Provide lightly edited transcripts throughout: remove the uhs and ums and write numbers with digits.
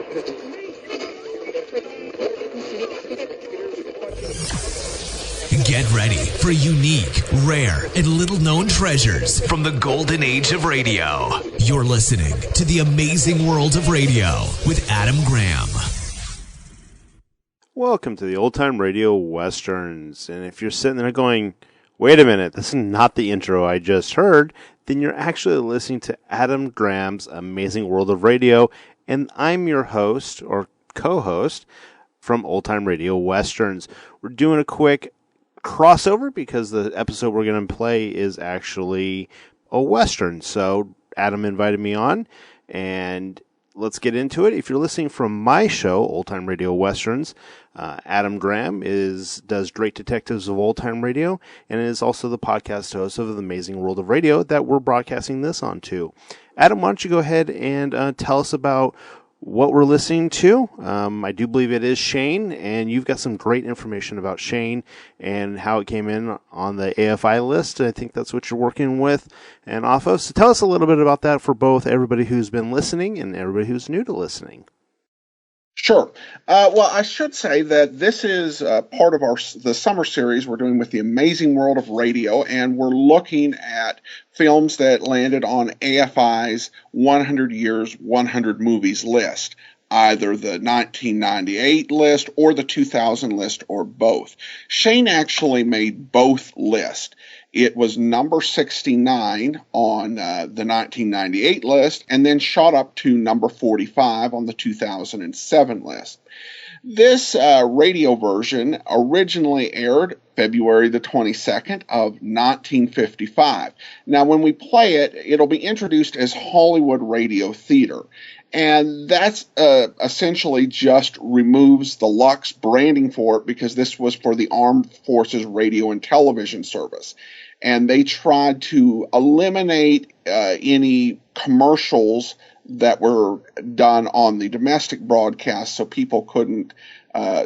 Get ready for unique, rare, and little-known treasures from the golden age of radio. You're listening to The Amazing World of Radio with Adam Graham. Welcome to the Old Time Radio Westerns. And if you're sitting there going, wait a minute, this is not the intro I just heard, then you're actually listening to Adam Graham's Amazing World of Radio. And I'm your host, or co-host, from Old Time Radio Westerns. We're doing a quick crossover because the episode we're going to play is actually a Western. So Adam invited me on, and let's get into it. If you're listening from my show, Old Time Radio Westerns, Adam Graham does Great Detectives of Old Time Radio, and is also the podcast host of The Amazing World of Radio that we're broadcasting this on to. Adam, why don't you go ahead and tell us about what we're listening to. I do believe it is Shane, and you've got some great information about Shane and how it came in on the AFI list. I think that's what you're working with and off of. So tell us a little bit about that for both everybody who's been listening and everybody who's new to listening. Sure. Well, I should say that this is part of the summer series we're doing with the Amazing World of Radio, and we're looking at films that landed on AFI's 100 Years, 100 Movies list, either the 1998 list or the 2000 list or both. Shane actually made both lists. It was number 69 on the 1998 list and then shot up to number 45 on the 2007 list. This radio version originally aired February the 22nd of 1955. Now, when we play it, it'll be introduced as Hollywood Radio Theater. And that's essentially just removes the Lux branding for it because this was for the Armed Forces Radio and Television Service. And they tried to eliminate any commercials that were done on the domestic broadcast so people couldn't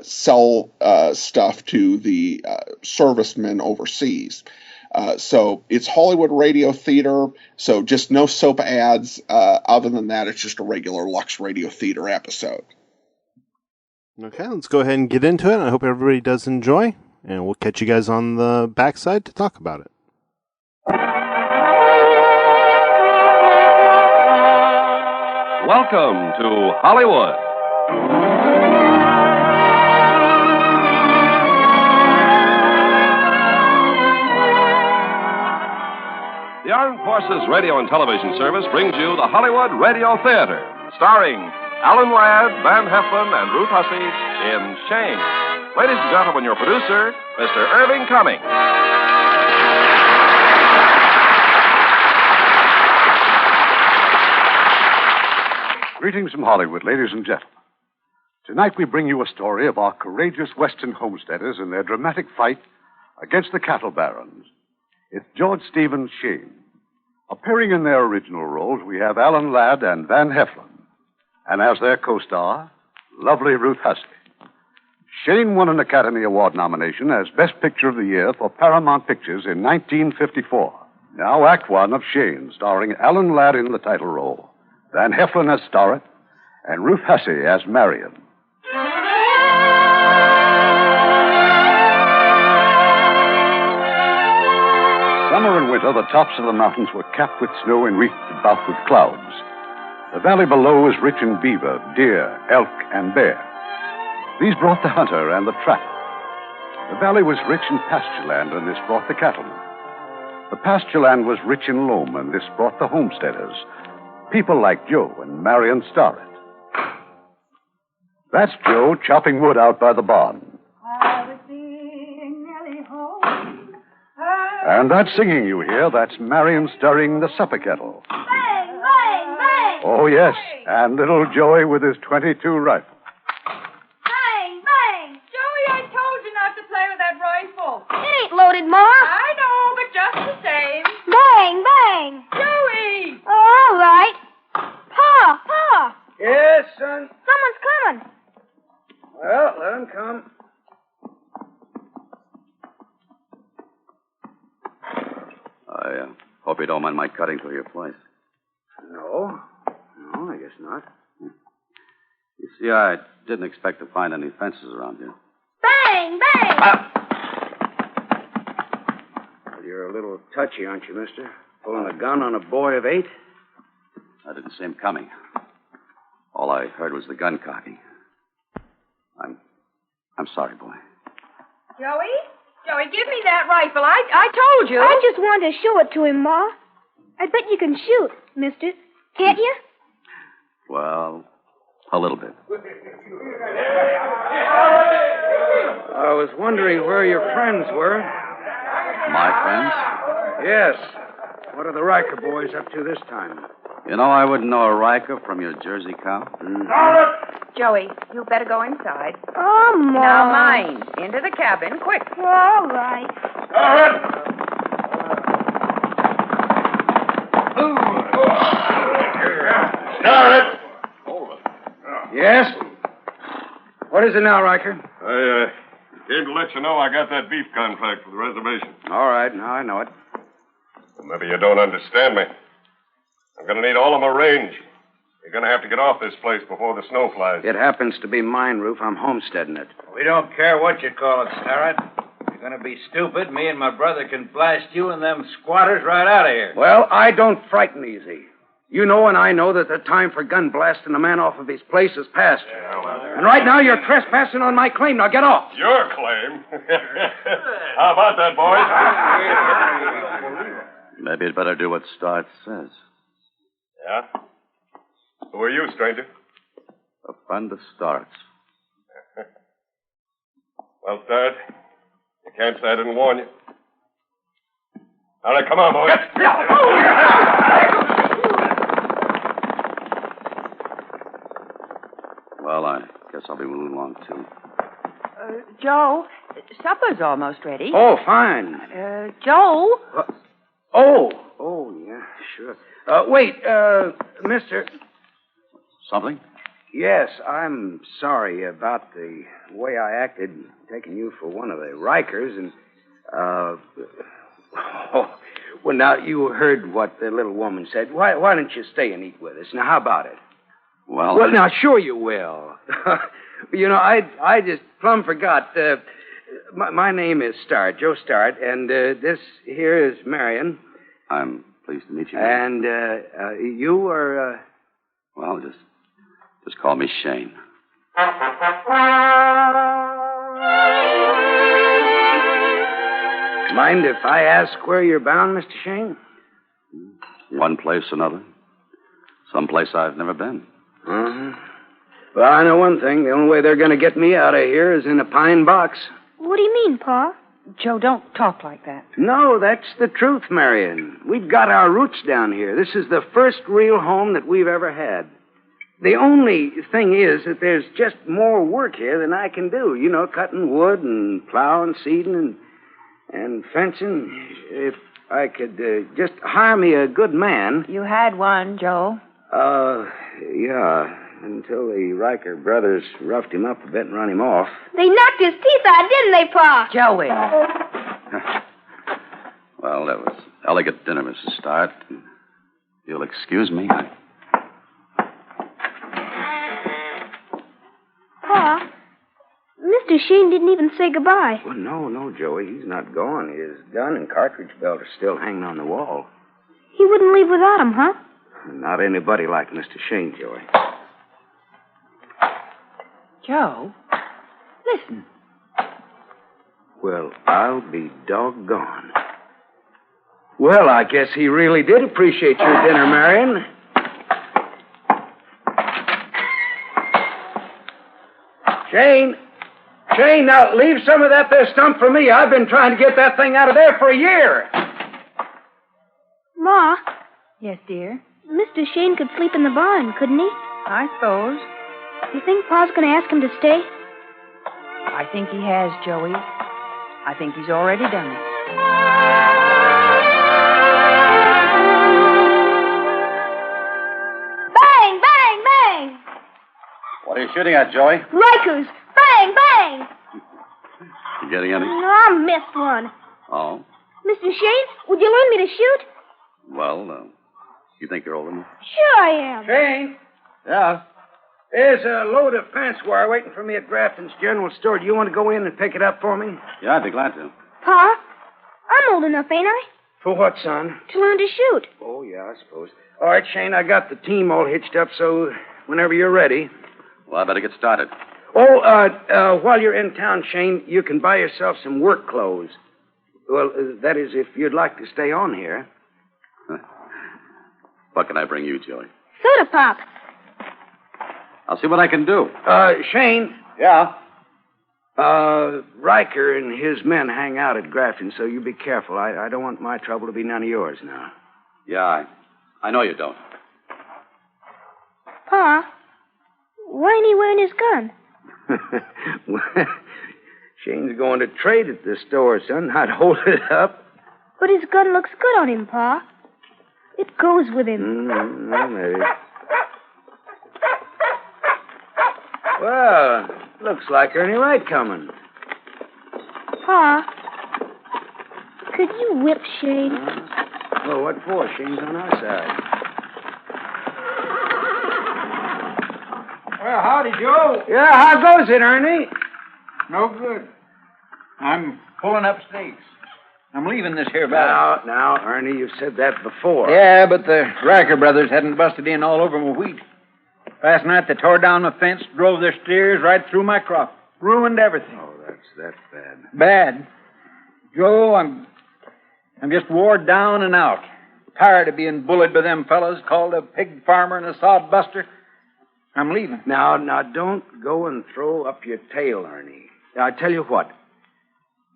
sell stuff to the servicemen overseas. So it's Hollywood Radio Theater, so just no soap ads. Other than that, it's just a regular Lux Radio Theater episode. Okay, let's go ahead and get into it. I hope everybody does enjoy, and we'll catch you guys on the backside to talk about it. Welcome to Hollywood. The Armed Forces Radio and Television Service brings you the Hollywood Radio Theater, starring Alan Ladd, Van Heflin, and Ruth Hussey in Shane. Ladies and gentlemen, your producer, Mr. Irving Cummings. Greetings from Hollywood, ladies and gentlemen. Tonight we bring you a story of our courageous Western homesteaders in their dramatic fight against the cattle barons. It's George Stephen's Shane. Appearing in their original roles, we have Alan Ladd and Van Heflin. And as their co-star, lovely Ruth Hussey. Shane won an Academy Award nomination as Best Picture of the Year for Paramount Pictures in 1954. Now Act One of Shane, starring Alan Ladd in the title role, Van Heflin as Starrett, and Ruth Hussey as Marion. Summer and winter, the tops of the mountains were capped with snow and wreathed about with clouds. The valley below was rich in beaver, deer, elk, and bear. These brought the hunter and the trapper. The valley was rich in pasture land, and this brought the cattlemen. The pasture land was rich in loam, and this brought the homesteaders, people like Joe and Marion Starrett. That's Joe chopping wood out by the barn. And that singing you hear, that's Marion stirring the supper kettle. Bang, bang, bang! Oh, yes, and little Joey with his .22 rifle. Bang, bang! Joey, I told you not to play with that rifle. It ain't loaded, Ma. I know, but just the same. Bang, bang! Joey! Oh, all right. Pa! Yes, son? Someone's coming. Well, let him come. I hope you don't mind my cutting through your place. No, I guess not. You See, I didn't expect to find any fences around here. Bang, bang! Well, you're a little touchy, aren't you, mister? Pulling a gun on a boy of 8? I didn't see him coming. All I heard was the gun cocking. I'm sorry, boy. Joey? Joey, give me that rifle. I told you. I just wanted to show it to him, Ma. I bet you can shoot, mister. Can't you? Well, a little bit. I was wondering where your friends were. My friends? Yes. What are the Riker boys up to this time? You know, I wouldn't know a Riker from your Jersey cow. Joey, you better go inside. Oh, Ma. Now, mind. Into the cabin, quick. All right. Start it! Yes? What is it now, Riker? I came to let you know I got that beef contract for the reservation. All right, now I know it. Well, maybe you don't understand me. I'm going to need all of my range. You're going to have to get off this place before the snow flies. It happens to be mine, Roof. I'm homesteading it. We don't care what you call it, Starrett. You're going to be stupid. Me and my brother can blast you and them squatters right out of here. Well, I don't frighten easy. You know and I know that the time for gun blasting a man off of his place is past. And right now you're trespassing on my claim. Now get off. Your claim? How about that, boys? Maybe you'd better do what Start says. Yeah? Who are you, stranger? A friend of Start's. Well, Start, you can't say I didn't warn you. All right, come on, boys. Well, I guess I'll be moving along, too. Joe, supper's almost ready. Oh, fine. Joe? Oh, yeah, sure. Wait, mister. Something? Yes, I'm sorry about the way I acted, taking you for one of the Rikers, and, well, now, you heard what the little woman said. Why don't you stay and eat with us? Now, how about it? Well, now, sure you will. You know, I just plumb forgot. My name is Start, Joe Start, and this here is Marion. I'm pleased to meet you. And you are... Well, just call me Shane. Mind if I ask where you're bound, Mr. Shane? One place or another. Someplace I've never been. Uh-huh. Well, I know one thing. The only way they're going to get me out of here is in a pine box. What do you mean, Pa? Joe, don't talk like that. No, that's the truth, Marion. We've got our roots down here. This is the first real home that we've ever had. The only thing is that there's just more work here than I can do. You know, cutting wood and plowing, seeding, and fencing. If I could just hire me a good man. You had one, Joe. Yeah. Until the Riker brothers roughed him up a bit and run him off. They knocked his teeth out, didn't they, Pa? Joey. Well, that was elegant dinner, Mrs. Start. You'll excuse me. Pa, Mr. Shane didn't even say goodbye. Well, no, Joey. He's not gone. His gun and cartridge belt are still hanging on the wall. He wouldn't leave without him, huh? Not anybody like Mr. Shane, Joey. Joe, listen. Well, I'll be doggone. Well, I guess he really did appreciate your dinner, Marion. Shane, now leave some of that there stump for me. I've been trying to get that thing out of there for a year. Ma, Yes, dear? Mr. Shane could sleep in the barn, couldn't he? I suppose. You think Pa's going to ask him to stay? I think he has, Joey. I think he's already done it. Bang, bang, bang! What are you shooting at, Joey? Rikers! Bang, bang! You getting any? No, I missed one. Oh? Mr. Shane, would you learn me to shoot? Well, you think you're old enough? Sure I am. Shane? Yeah. There's a load of fence wire waiting for me at Grafton's General Store. Do you want to go in and pick it up for me? Yeah, I'd be glad to. Pa, I'm old enough, ain't I? For what, son? To learn to shoot. Oh, yeah, I suppose. All right, Shane, I got the team all hitched up, so whenever you're ready. Well, I better get started. Oh, while you're in town, Shane, you can buy yourself some work clothes. Well, that is, if you'd like to stay on here. What can I bring you, Joey? Soda pop. I'll see what I can do. Shane. Yeah? Riker and his men hang out at Grafton, so you be careful. I don't want my trouble to be none of yours now. Yeah, I know you don't. Pa, why ain't he wearing his gun? Well, Shane's going to trade at the store, son. I'd hold it up. But his gun looks good on him, Pa. It goes with him. Well, maybe. Well, looks like Ernie Wright coming. Pa, could you whip Shane? Well, what for? Shane's on our side. Well, howdy, Joe. Yeah, how goes it, Ernie? No good. I'm pulling up stakes. I'm leaving this here valley. Now, Ernie, you've said that before. Yeah, but the Riker brothers hadn't busted in all over my wheat. Last night they tore down my fence, drove their steers right through my crop. Ruined everything. Oh, that's bad. Bad. Joe, I'm just wore down and out. Tired of being bullied by them fellas, called a pig farmer and a sod buster. I'm leaving. Now, don't go and throw up your tail, Ernie. I tell you what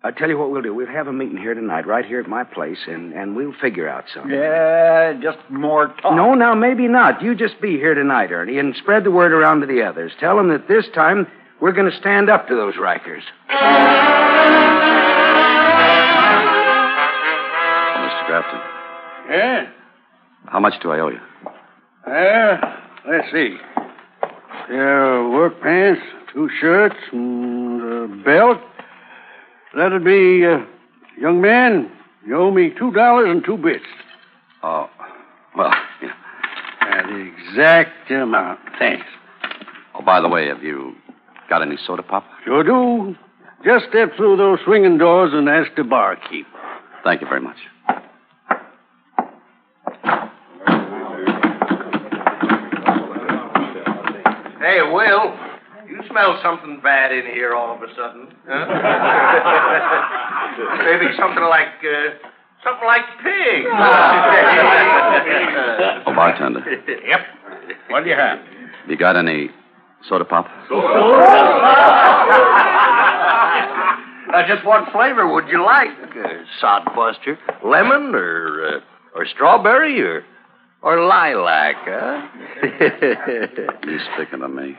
we'll do. We'll have a meeting here tonight, right here at my place, and we'll figure out something. Yeah, just more talk. No, now, maybe not. You just be here tonight, Ernie, and spread the word around to the others. Tell them that this time we're going to stand up to those Rikers. Oh, Mr. Grafton. Yeah? How much do I owe you? Let's see. Work pants, 2 shirts, and a belt. That'll be, young man, you owe me $2 and 2 bits. Oh, well, yeah. The exact amount. Thanks. Oh, by the way, have you got any soda pop? Sure do. Just step through those swinging doors and ask the barkeep. Thank you very much. Hey, Will, you smell something bad in here all of a sudden, huh? Maybe something like pig. Oh, bartender. Yep. What do you have? You got any soda pop? Just what flavor would you like? Sodbuster, lemon, or strawberry, or lilac, huh? You speaking of me?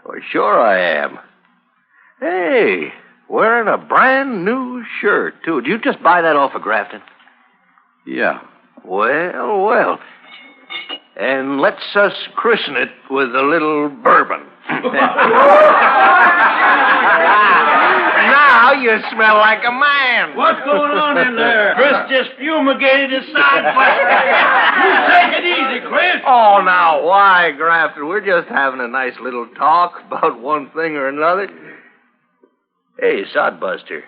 Well, sure I am. Hey, wearing a brand new shirt, too. Did you just buy that off of Grafton? Yeah. Well. And let's us christen it with a little bourbon. Now you smell like a man. What's going on in there? Chris just fumigated his sodbuster. You take it easy, Chris. Oh, now, why, Grafton? We're just having a nice little talk about one thing or another. Hey, Sodbuster,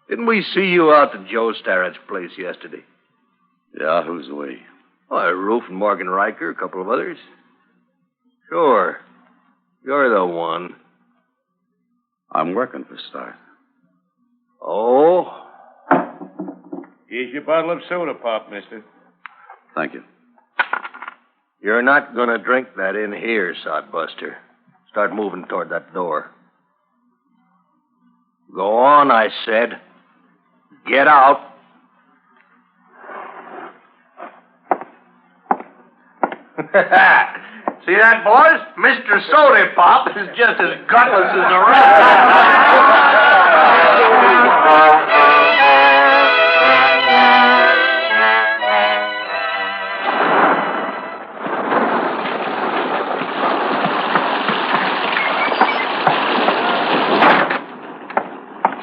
didn't we see you out to Joe Starrett's place yesterday? Yeah, who's we? Oh, Roof and Morgan Riker, a couple of others. Sure. You're the one. I'm working for Starrett. Oh? Here's your bottle of soda pop, mister. Thank you. You're not going to drink that in here, Sodbuster. Start moving toward that door. Go on, I said. Get out. See that, boys? Mr. Soda Pop is just as gutless as the rest.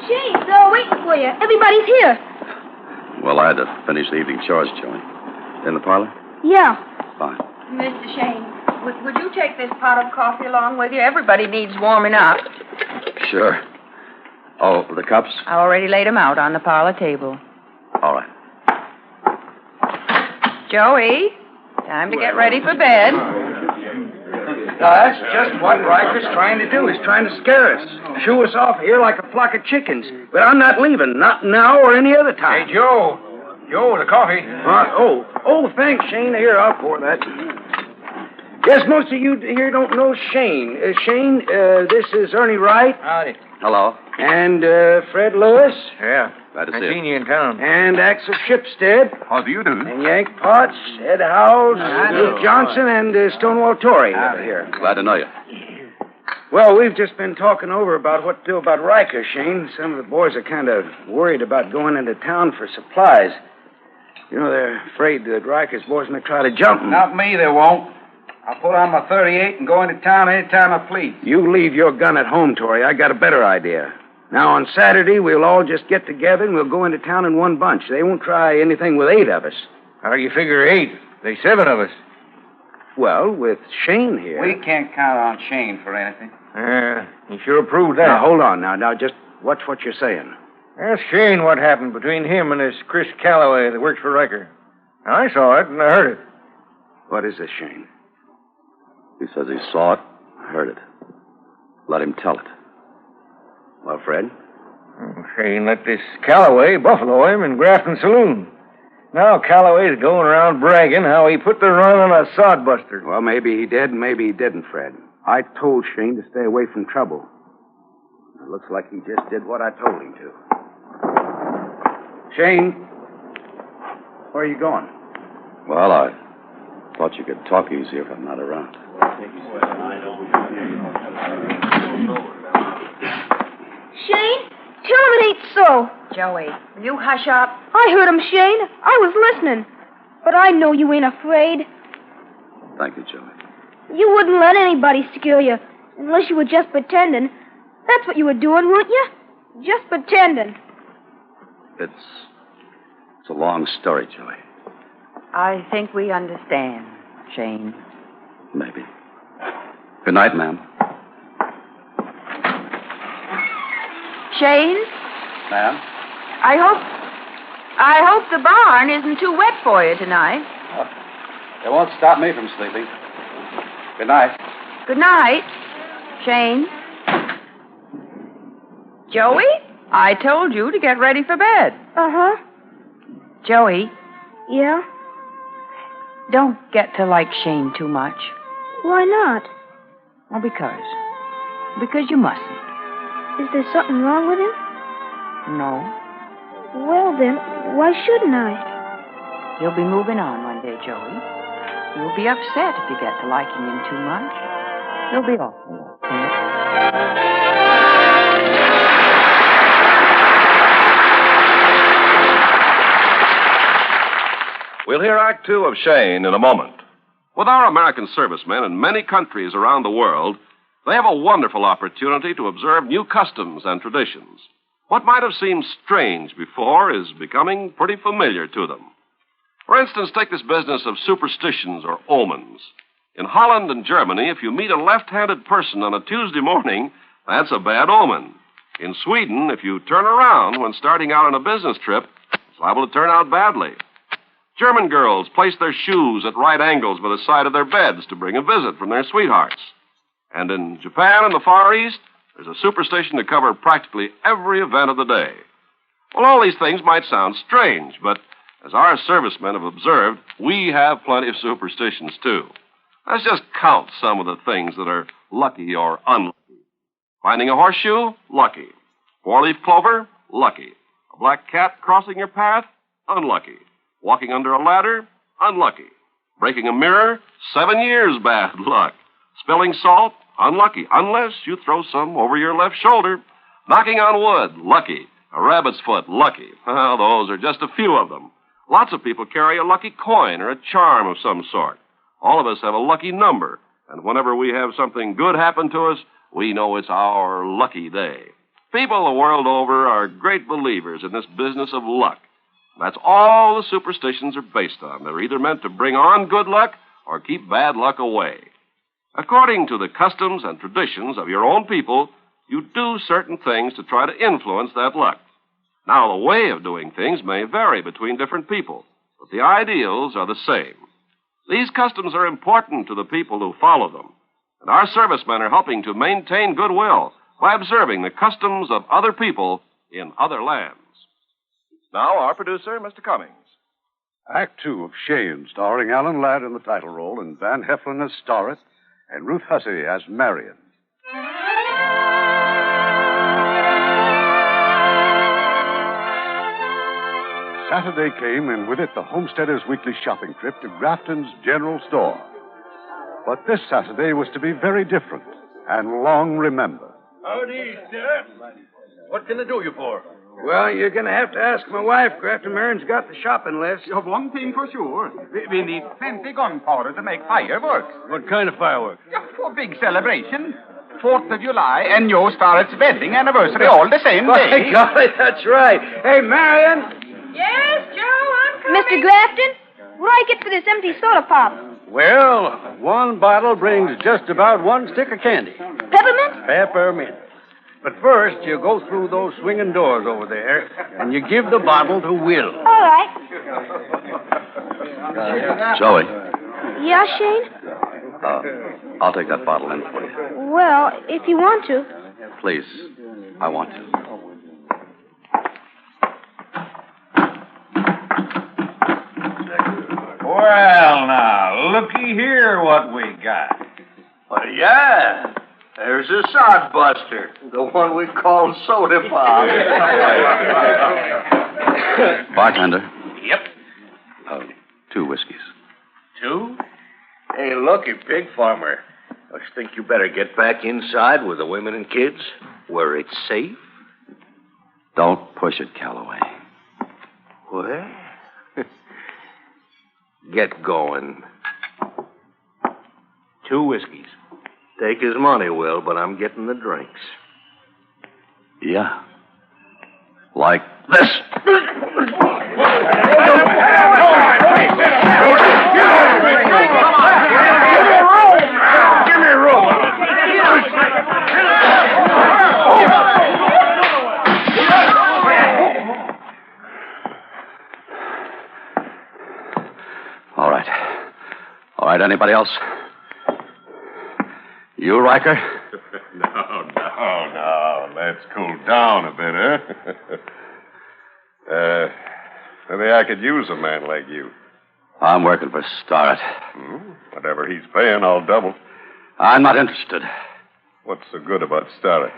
Shane, they're all waiting for you. Everybody's here. Well, I had to finish the evening chores, Joey. In the parlor? Yeah. Fine. Mr. Shane, Would you take this pot of coffee along with you? Everybody needs warming up. Sure. Oh, the cups? I already laid them out on the parlor table. All right. Joey, time to get ready for bed. Now, that's just what Riker's trying to do. He's trying to scare us. Shoo us off here like a flock of chickens. But I'm not leaving. Not now or any other time. Hey, Joe. Joe, the coffee. Thanks, Shane. Here, I'll pour that. Yes, most of you here don't know Shane. Shane, this is Ernie Wright. Howdy. Hello. And Fred Lewis. Yeah. Glad to see I seen you. you in town. And Axel Shipstead. How do you do? And Yank Potts, Ed Howells, Luke Johnson, and Stonewall Torrey over here. Glad to know you. Well, we've just been talking over about what to do about Riker, Shane. Some of the boys are kind of worried about going into town for supplies. You know, they're afraid that Riker's boys may try to jump him. Not me, they won't. I'll put on my 38 and go into town any time I please. You leave your gun at home, Torrey. I got a better idea. Now, on Saturday, we'll all just get together and we'll go into town in one bunch. They won't try anything with 8 of us. How do you figure 8? There's 7 of us. Well, with Shane here. We can't count on Shane for anything. You sure proved that. Now, hold on. Now, just watch what you're saying. Ask Shane what happened between him and this Chris Calloway that works for Riker. I saw it and I heard it. What is this, Shane? He says he saw it, heard it. Let him tell it. Well, Fred? Shane let this Calloway buffalo him in Grafton Saloon. Now Calloway's going around bragging how he put the run on a sodbuster. Well, maybe he did, maybe he didn't, Fred. I told Shane to stay away from trouble. It looks like he just did what I told him to. Shane, where are you going? Well, I thought you could talk easier if I'm not around. Shane, tell him it ain't so. Joey, will you hush up? I heard him, Shane. I was listening. But I know you ain't afraid. Thank you, Joey. You wouldn't let anybody scare you unless you were just pretending. That's what you were doing, weren't you? Just pretending. It's a long story, Joey. I think we understand, Shane. Maybe. Good night, ma'am. Shane? Ma'am? I hope the barn isn't too wet for you tonight. It won't stop me from sleeping. Good night. Good night, Shane. Joey, I told you to get ready for bed. Uh-huh. Joey, Yeah? don't get to like Shane too much. Why not? Well, because you mustn't. Is there something wrong with him? No. Well, then, why shouldn't I? You'll be moving on one day, Joey. You'll be upset if you get to liking him too much. You'll be awful upset. We'll hear Act Two of Shane in a moment. With our American servicemen in many countries around the world, they have a wonderful opportunity to observe new customs and traditions. What might have seemed strange before is becoming pretty familiar to them. For instance, take this business of superstitions or omens. In Holland and Germany, if you meet a left-handed person on a Tuesday morning, that's a bad omen. In Sweden, if you turn around when starting out on a business trip, it's liable to turn out badly. German girls place their shoes at right angles by the side of their beds to bring a visit from their sweethearts. And in Japan and the Far East, there's a superstition to cover practically every event of the day. Well, all these things might sound strange, but as our servicemen have observed, we have plenty of superstitions, too. Let's just count some of the things that are lucky or unlucky. Finding a horseshoe? Lucky. Four-leaf clover? Lucky. A black cat crossing your path? Unlucky. Walking under a ladder? Unlucky. Breaking a mirror? 7 years bad luck. Spilling salt? Unlucky, unless you throw some over your left shoulder. Knocking on wood? Lucky. A rabbit's foot? Lucky. Well, those are just a few of them. Lots of people carry a lucky coin or a charm of some sort. All of us have a lucky number, and whenever we have something good happen to us, we know it's our lucky day. People the world over are great believers in this business of luck. That's all the superstitions are based on. They're either meant to bring on good luck or keep bad luck away. According to the customs and traditions of your own people, you do certain things to try to influence that luck. Now, the way of doing things may vary between different people, but the ideals are the same. These customs are important to the people who follow them, and our servicemen are helping to maintain goodwill by observing the customs of other people in other lands. Now, our producer, Mr. Cummings. Act 2 of Shane, starring Alan Ladd in the title role and Van Heflin as Starrett and Ruth Hussey as Marion. Saturday came, and with it the homesteaders' weekly shopping trip to Grafton's General Store. But this Saturday was to be very different and long remembered. Howdy, sir. What can I do you for? Well, you're going to have to ask my wife. Grafton Marin's got the shopping list. You have one thing for sure. We need plenty gunpowder to make fireworks. What kind of fireworks? For big celebration. 4th of July and your Starrett's wedding anniversary all the same day. By golly, that's right. Hey, Marion. Yes, Joe, I'm coming. Mr. Grafton, what do I get for this empty soda pop? Well, one bottle brings just about one stick of candy. Peppermint? Peppermint. But first, you go through those swinging doors over there, and you give the bottle to Will. All right. Joey, Yeah, Shane? I'll take that bottle in for you. Well, if you want to. Please, I want to. Well, now, looky here what we got. Well, yeah. There's a sodbuster, the one we call soda pop. Bartender. Yep. 2 whiskeys. 2? Hey, looky, pig farmer. I think you better get back inside with the women and kids, where it's safe. Don't push it, Calloway. Well, get going. 2 whiskeys. Take his money, Will, but I'm getting the drinks. Yeah. Like this. Give me room. All right. All right, anybody else? You, Riker? No. Let's cool down a bit, huh? Maybe I could use a man like you. I'm working for Starrett. Whatever he's paying, I'll double. I'm not interested. What's so good about Starrett?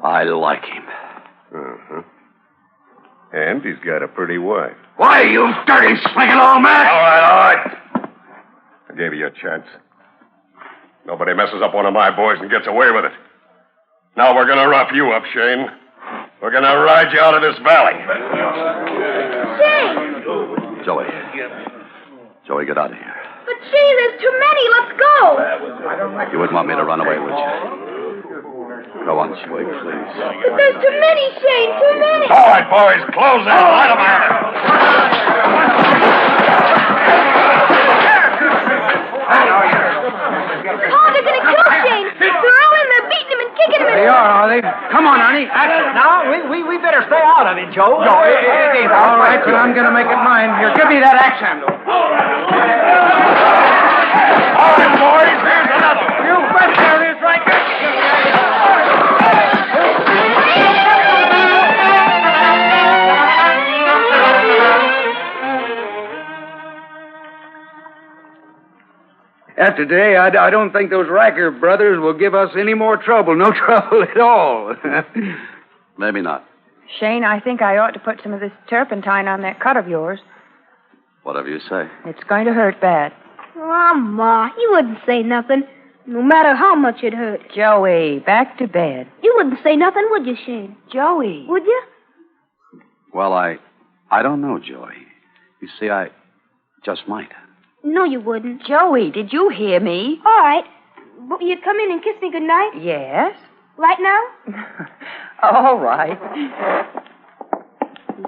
I like him. Uh-huh. And he's got a pretty wife. Why, you dirty, slinking old man! All right. I gave you a chance. Nobody messes up one of my boys and gets away with it. Now we're going to rough you up, Shane. We're going to ride you out of this valley. Shane! Joey, get out of here. But Shane, there's too many. Let's go. You wouldn't want me to run away, would you? Go on, Joey, please. But there's too many, Shane. Too many. All right, boys, close in. Light 'em out. Oh, they're going to kill Shane. They're all in there beating him and kicking him. They are they? Come on, Arnie. Now, we better stay out of it, Joe. No, it ain't all right, but I'm going to make it mine. Here, give me that axe handle. All right, boys, here's another one. You bet there is, Riker. After today, I don't think those Riker brothers will give us any more trouble. No trouble at all. Maybe not. Shane, I think I ought to put some of this turpentine on that cut of yours. Whatever you say. It's going to hurt bad. Oh, Ma, you wouldn't say nothing, no matter how much it hurt. Joey, back to bed. You wouldn't say nothing, would you, Shane? Joey. Would you? Well, I don't know, Joey. You see, I just might. No, you wouldn't. Joey, did you hear me? All right. But will you come in and kiss me goodnight? Yes. Right now? All right.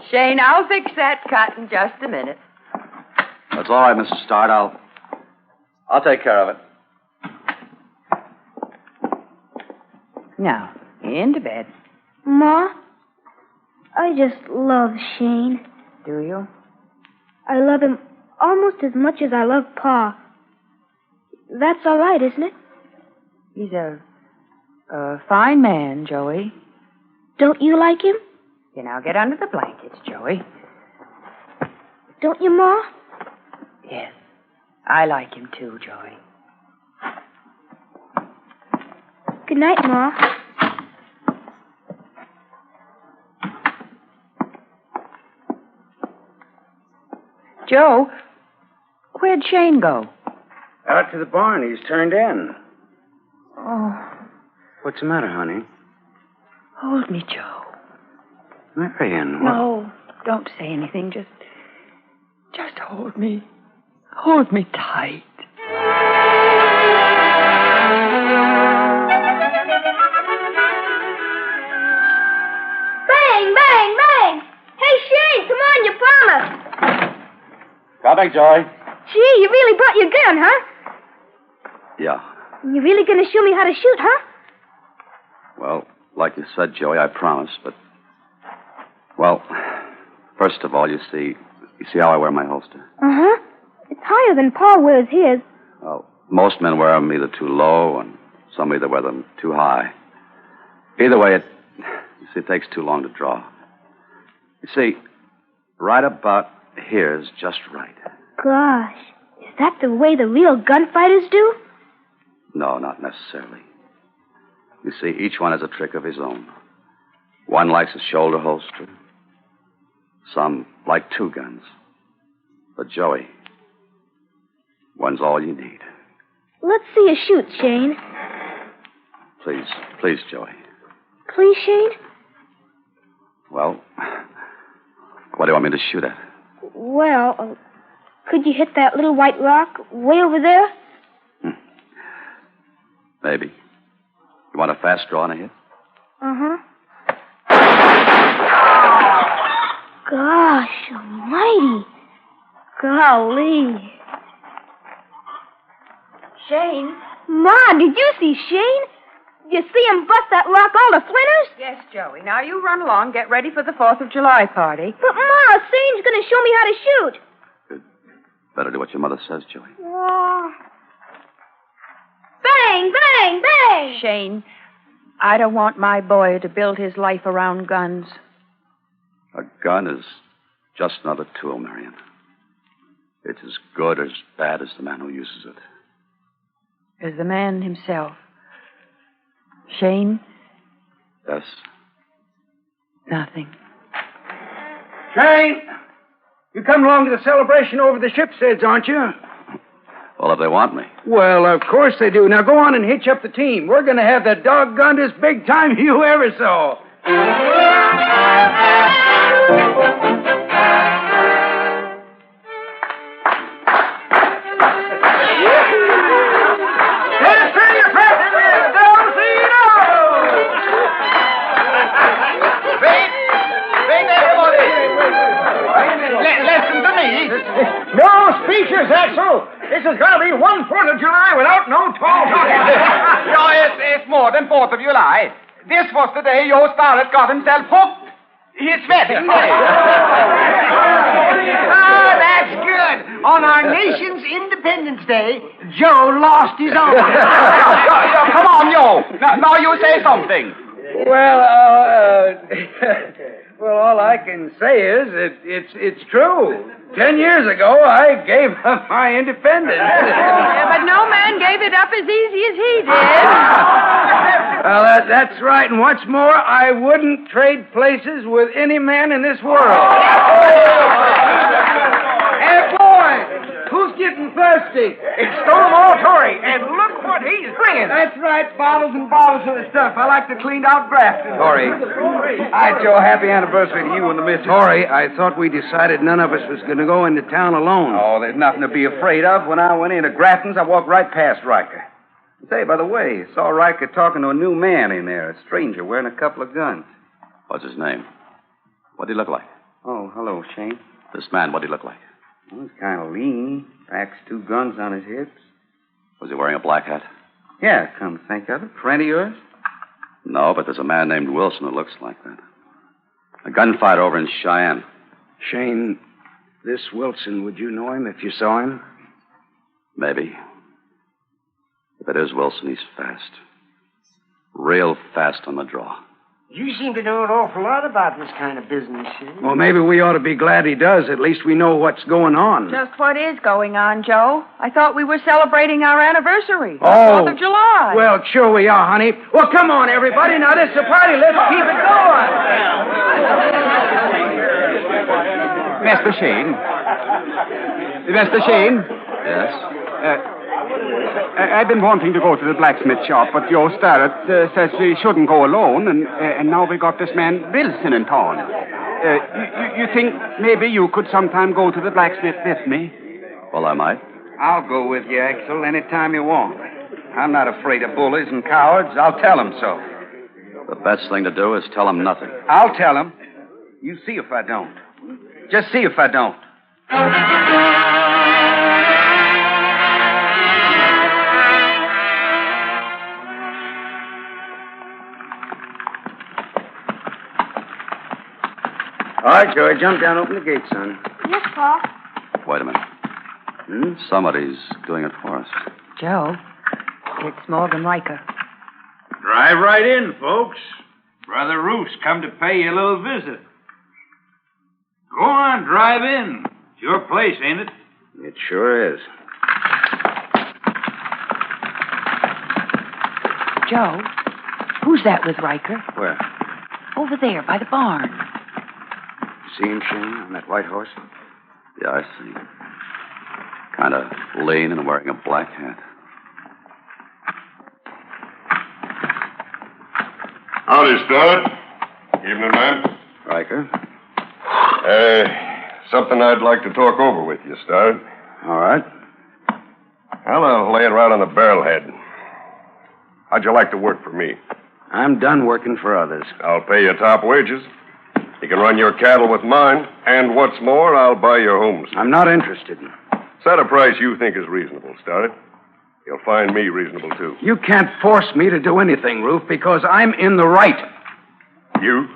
Shane, I'll fix that cut in just a minute. That's all right, Mrs. Starrett. I'll take care of it. Now, into bed. Ma, I just love Shane. Do you? I love him almost as much as I love Pa. That's all right, isn't it? He's a fine man, Joey. Don't you like him? You now get under the blankets, Joey. Don't you, Ma? Yes, I like him too, Joey. Good night, Ma. Joe, where'd Shane go? Out to the barn. He's turned in. Oh, What's the matter, honey? hold me, Joe. Marion, what? No, don't say anything. Just hold me. Hold me tight. Bang, bang, bang! Hey, Shane, come on, you promised. Coming, Joey. Gee, you really brought your gun, huh? Yeah. You really gonna show me how to shoot, huh? Well, like you said, Joey, I promised, but... Well, first of all, you see how I wear my holster? Uh-huh. It's higher than Pa wears his. Well, most men wear them either too low, and some either wear them too high. Either way, it takes too long to draw. You see, right about here is just right. Gosh, is that the way the real gunfighters do? No, not necessarily. You see, each one has a trick of his own. One likes a shoulder holster. Some like two guns. But, Joey, one's all you need. Let's see you shoot, Shane. Please, Joey. Please, Shane? Well, what do you want me to shoot at? Well, could you hit that little white rock way over there? Maybe. You want a fast draw and a hit? Uh-huh. Gosh almighty. Golly. Shane? Ma, did you see Shane? You see him bust that rock all to splinters? Yes, Joey. Now you run along, get ready for the 4th of July party. But, Ma, Shane's going to show me how to shoot. Good. Better do what your mother says, Joey. Oh. Bang, bang, bang! Shane, I don't want my boy to build his life around guns. A gun is just another tool, Marion. It's as good or as bad as the man who uses it. As the man himself. Shane? Yes. Nothing. Shane, you come along to the celebration over the ship's heads, aren't you? Well, if they want me. Well, of course they do. Now go on and hitch up the team. We're going to have the doggonedest big time you ever saw. Listen to me. No speeches, Axel. This is going to be one 4th of July without no tall talking. No, it's more than 4th of July. This was the day your starlet got himself hooked. His wedding day. Ah, that's good. On our nation's Independence Day, Joe lost his own. Come on, Joe. Now you say something. Well, all I can say is it's true. 10 years ago, I gave up my independence. Yeah, but no man gave it up as easy as he did. Well, that's right. And what's more, I wouldn't trade places with any man in this world. Hey, boy, who's getting thirsty? It's Stonewall Tory, and look what he's bringing. That's right, bottles and bottles of the stuff. I like the cleaned out draft. Tory, I'd Joe, happy anniversary to you and the missus. Tory, I thought we decided none of us was going to go into town alone. Oh, there's nothing to be afraid of. When I went into Grafton's, I walked right past Riker. Say, by the way, saw Riker talking to a new man in there, a stranger wearing a couple of guns. What's his name? What did he look like? Oh, hello, Shane. This man, what did he look like? Well, he's kind of lean. Packs 2 guns on his hips. Was he wearing a black hat? Yeah, come to think of it. Friend of yours? No, but there's a man named Wilson who looks like that. A gunfighter over in Cheyenne. Shane, this Wilson, would you know him if you saw him? Maybe. If it is Wilson, he's fast. Real fast on the draw. You seem to know an awful lot about this kind of business, Shane. Well, maybe we ought to be glad he does. At least we know what's going on. Just what is going on, Joe? I thought we were celebrating our anniversary. Oh. 4th of July. Well, sure we are, honey. Well, come on, everybody. Now, this is a party. Let's keep it going. Mr. Shane. Mr. Shane? Yes? I've been wanting to go to the blacksmith shop, but Joe Starrett says we shouldn't go alone, and now we got this man Wilson in town. You think maybe you could sometime go to the blacksmith with me? Well, I might. I'll go with you, Axel, anytime you want. I'm not afraid of bullies and cowards. I'll tell them so. The best thing to do is tell him nothing. I'll tell them. You see if I don't. Just see if I don't. All right, Joey, jump down, open the gate, son. Yes, Pa. Wait a minute. Somebody's doing it for us. Joe, it's Morgan Riker. Drive right in, folks. Brother Roof's come to pay you a little visit. Go on, drive in. It's your place, ain't it? It sure is. Joe, who's that with Riker? Where? Over there, by the barn. See him, Shane, on that white horse? Yeah, I see. Kind of lean and wearing a black hat. Howdy, Stud. Evening, man. Riker. Something I'd like to talk over with you, Stud. All right. I'll lay it right on the barrelhead. How'd you like to work for me? I'm done working for others. I'll pay you top wages. You can run your cattle with mine, and what's more, I'll buy your homestead. I'm not interested. Set a price you think is reasonable, Stud. You'll find me reasonable, too. You can't force me to do anything, Roof, because I'm in the right. You?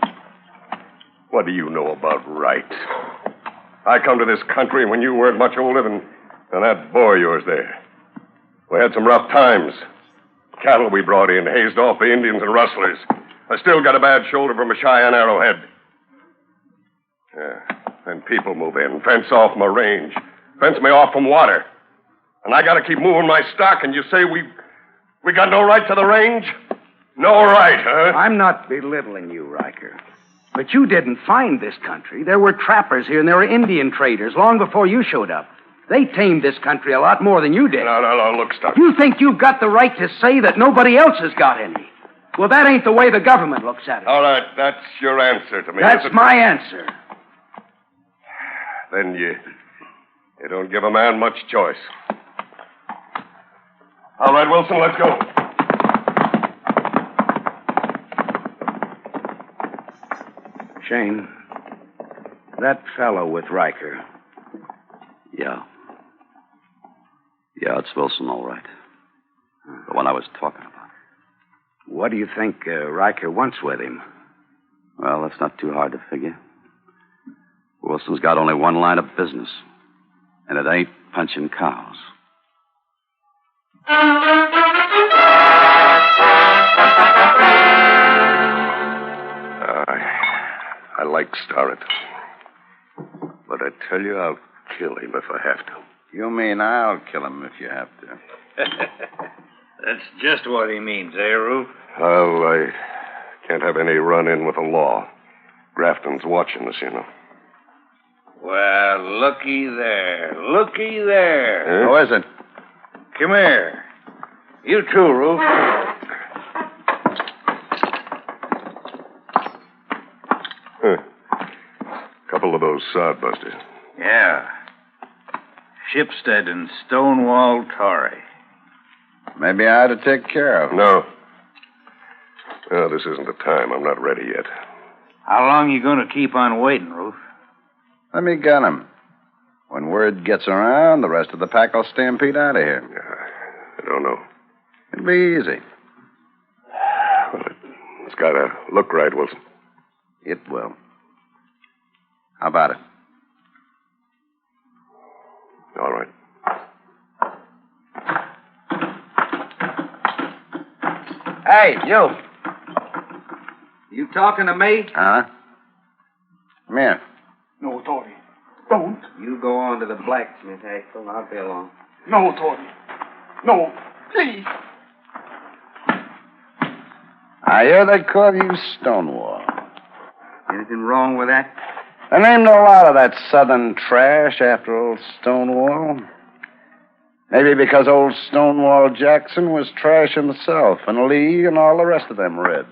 What do you know about right? I come to this country when you weren't much older than that boy of yours there. We had some rough times. Cattle we brought in, hazed off the Indians and rustlers. I still got a bad shoulder from a Cheyenne arrowhead. Yeah, then people move in, fence off my range, fence me off from water. And I got to keep moving my stock, and you say we got no right to the range? No right, huh? I'm not belittling you, Riker. But you didn't find this country. There were trappers here, and there were Indian traders long before you showed up. They tamed this country a lot more than you did. No, look, Stuck. You think you've got the right to say that nobody else has got any. Well, that ain't the way the government looks at it. All right, that's your answer to me. That's my answer. Then you don't give a man much choice. All right, Wilson, let's go. Shane, that fellow with Riker. Yeah. Yeah, it's Wilson, all right. The one I was talking about. What do you think Riker wants with him? Well, that's not too hard to figure. Wilson's got only one line of business, and it ain't punching cows. I like Starrett. But I tell you, I'll kill him if I have to. You mean I'll kill him if you have to? That's just what he means, eh, Roof? Well, I can't have any run-in with the law. Grafton's watching us, you know. Well, looky there. Looky there. Who is it? Come here. You too, Roof. Couple of those sodbusters. Yeah. Shipstead and Stonewall Torrey. Maybe I ought to take care of him. No. No, this isn't the time. I'm not ready yet. How long you going to keep on waiting, Roof? Let me gun him. When word gets around, the rest of the pack will stampede out of here. I don't know. It'll be easy. Well, it It's got to look right, Wilson. It will. How about it? All right. Hey, you. You talking to me? Huh? Come here. No, Tory. Don't. You go on to the blacksmith, Axel. I'll be along. No, Tory. No, please. I hear they call you Stonewall. Anything wrong with that? There ain't a lot of that southern trash after old Stonewall. Maybe because old Stonewall Jackson was trash himself, and Lee and all the rest of them Reds.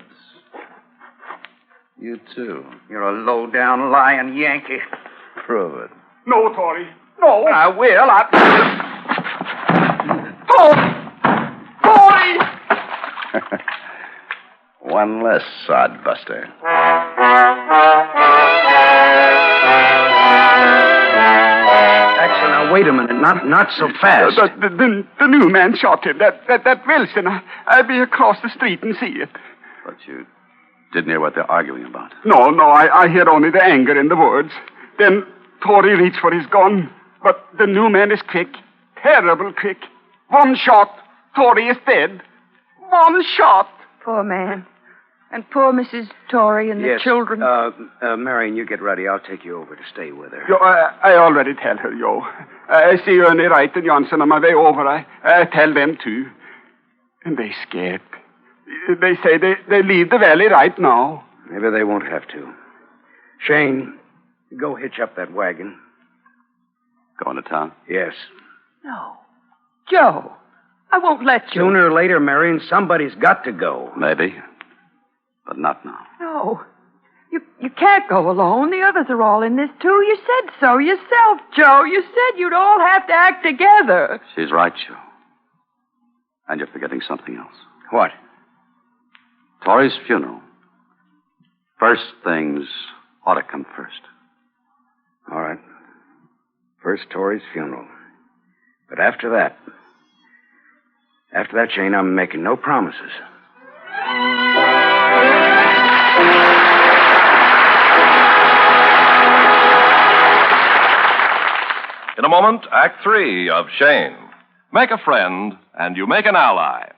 You too. You're a low-down lying Yankee. Prove it. No, Tory. No. I will. Tory! One less, sodbuster. Axel, now wait a minute. Not so fast. The new man shot him. That Wilson. I'll be across the street and see it. But you didn't hear what they're arguing about. No, I hear only the anger in the words. Then Tory reached for his gun. But the new man is quick. Terrible quick. One shot. Tory is dead. One shot. Poor man. And poor Mrs. Tory and the children. Marion, you get ready. I'll take you over to stay with her. Yo, I already tell her, yo. I see Ernie Wright and Johnson on my way over. I tell them, too. And they scared. They say they leave the valley right now. Maybe they won't have to. Shane, go hitch up that wagon. Going to town? Yes. No. Joe, I won't let you. Sooner or later, Marion, somebody's got to go. Maybe. But not now. No. You can't go alone. The others are all in this, too. You said so yourself, Joe. You said you'd all have to act together. She's right, Joe. And you're forgetting something else. What? Tory's funeral. First things ought to come first. All right. First Tory's funeral. But after that, Shane, I'm making no promises. In a moment, Act 3 of Shane. Make a friend, and you make an ally.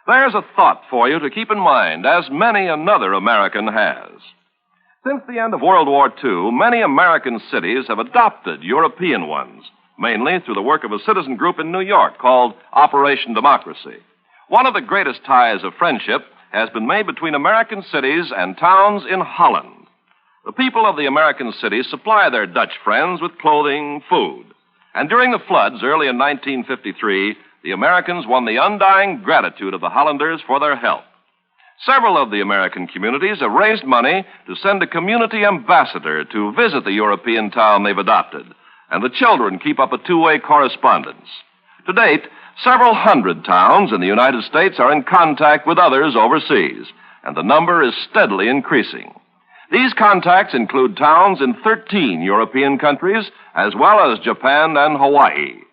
There's a thought for you to keep in mind, as many another American has. Since the end of World War II, many American cities have adopted European ones, mainly through the work of a citizen group in New York called Operation Democracy. One of the greatest ties of friendship has been made between American cities and towns in Holland. The people of the American cities supply their Dutch friends with clothing, food. And during the floods early in 1953, the Americans won the undying gratitude of the Hollanders for their help. Several of the American communities have raised money to send a community ambassador to visit the European town they've adopted, and the children keep up a two-way correspondence. To date, several hundred towns in the United States are in contact with others overseas, and the number is steadily increasing. These contacts include towns in 13 European countries, as well as Japan and Hawaii.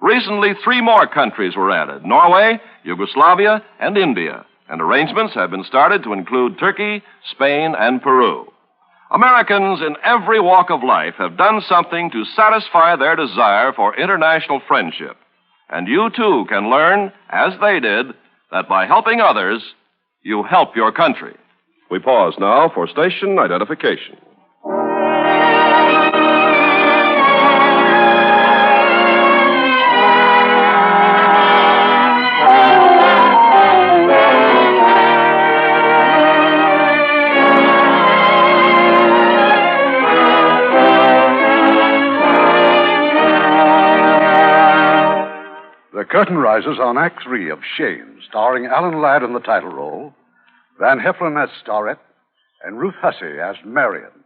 Recently, 3 more countries were added: Norway, Yugoslavia, and India. And arrangements have been started to include Turkey, Spain, and Peru. Americans in every walk of life have done something to satisfy their desire for international friendship. And you, too, can learn, as they did, that by helping others, you help your country. We pause now for station identification. The curtain rises on Act 3 of Shane, starring Alan Ladd in the title role, Van Heflin as Starrett, and Ruth Hussey as Marion.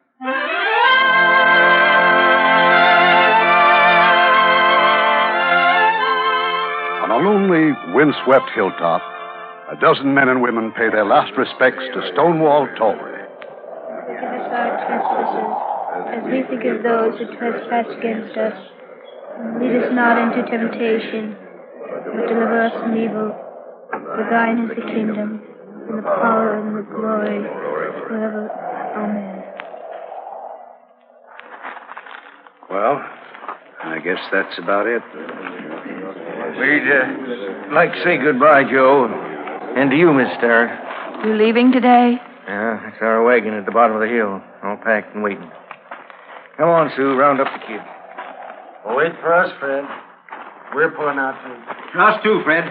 On a lonely, windswept hilltop, a dozen men and women pay their last respects to Stonewall Tory. Forgive us our trespasses, as we forgive those who trespass against us. And lead us not into temptation, but deliver us from evil. For thine is the kingdom, the and the power, and the glory, forever. Amen. Well, I guess that's about it. We'd like to say goodbye, Joe. And to you, Miss Starrett. You leaving today? Yeah, it's our wagon at the bottom of the hill, all packed and waiting. Come on, Sue, round up the kid. Wait for us, Fred. We're pulling out too. Us too, Fred.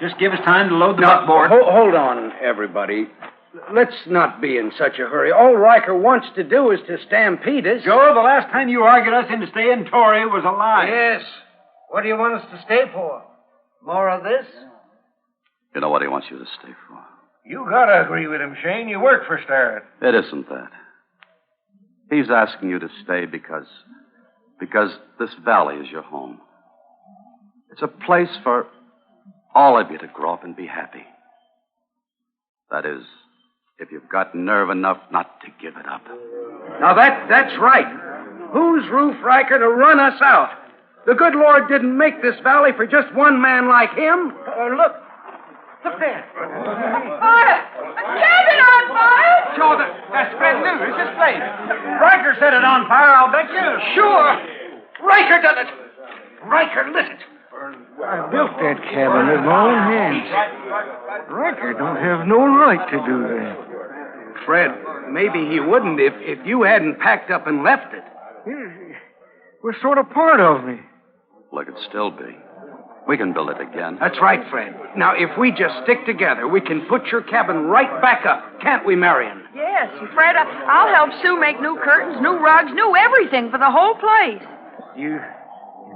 Just give us time to load the buckboard. Hold on, everybody. Let's not be in such a hurry. All Riker wants to do is to stampede us. Joe, the last time you argued us into staying Tory was a lie. Yes. What do you want us to stay for? More of this? You know what he wants you to stay for. You gotta agree with him, Shane. You work for Starrett. It isn't that. He's asking you to stay because this valley is your home. It's a place for all of you to grow up and be happy. That is, if you've got nerve enough not to give it up. Now that's right. Who's Roof Riker to run us out? The good Lord didn't make this valley for just one man like him. Look there. Fire! A cabin on fire! Joe, that's Fred News. This place. Riker set it on fire, I'll bet you. Sure. Riker done it. Riker lit it. I built that cabin with my own hands. Riker don't have no right to do that. Fred, maybe he wouldn't if you hadn't packed up and left it. We're sort of part of me. Well, it could still be. We can build it again. That's right, Fred. Now, if we just stick together, we can put your cabin right back up. Can't we, Marion? Yes, and Fred, I'll help Sue make new curtains, new rugs, new everything for the whole place. You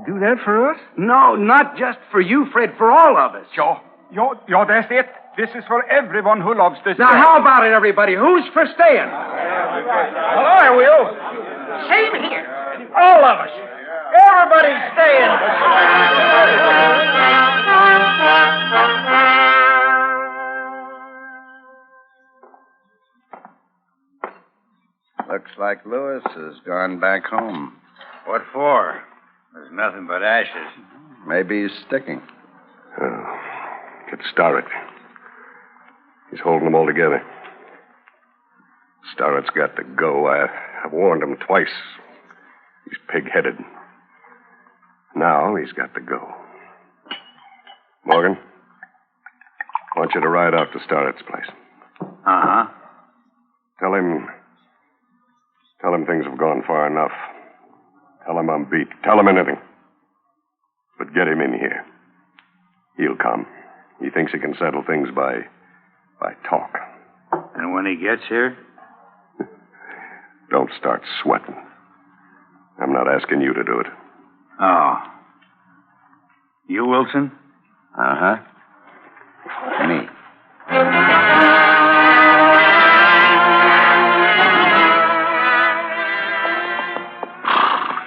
do that for us? No, not just for you, Fred, for all of us. Joe, that's it. This is for everyone who loves this. Now, how about it, everybody? Who's for staying? Well, I will. Same here. All of us. Everybody's staying. Looks like Lewis has gone back home. What for? There's nothing but ashes. Maybe he's sticking. Get Starrett. He's holding them all together. Starrett's got to go. I've warned him twice. He's pig-headed. Now he's got to go. Morgan, I want you to ride out to Starrett's place. Uh-huh. Tell him things have gone far enough. Tell him I'm beat. Tell him anything. But get him in here. He'll come. He thinks he can settle things by talk. And when he gets here? Don't start sweating. I'm not asking you to do it. Oh. You, Wilson? Uh-huh. Me.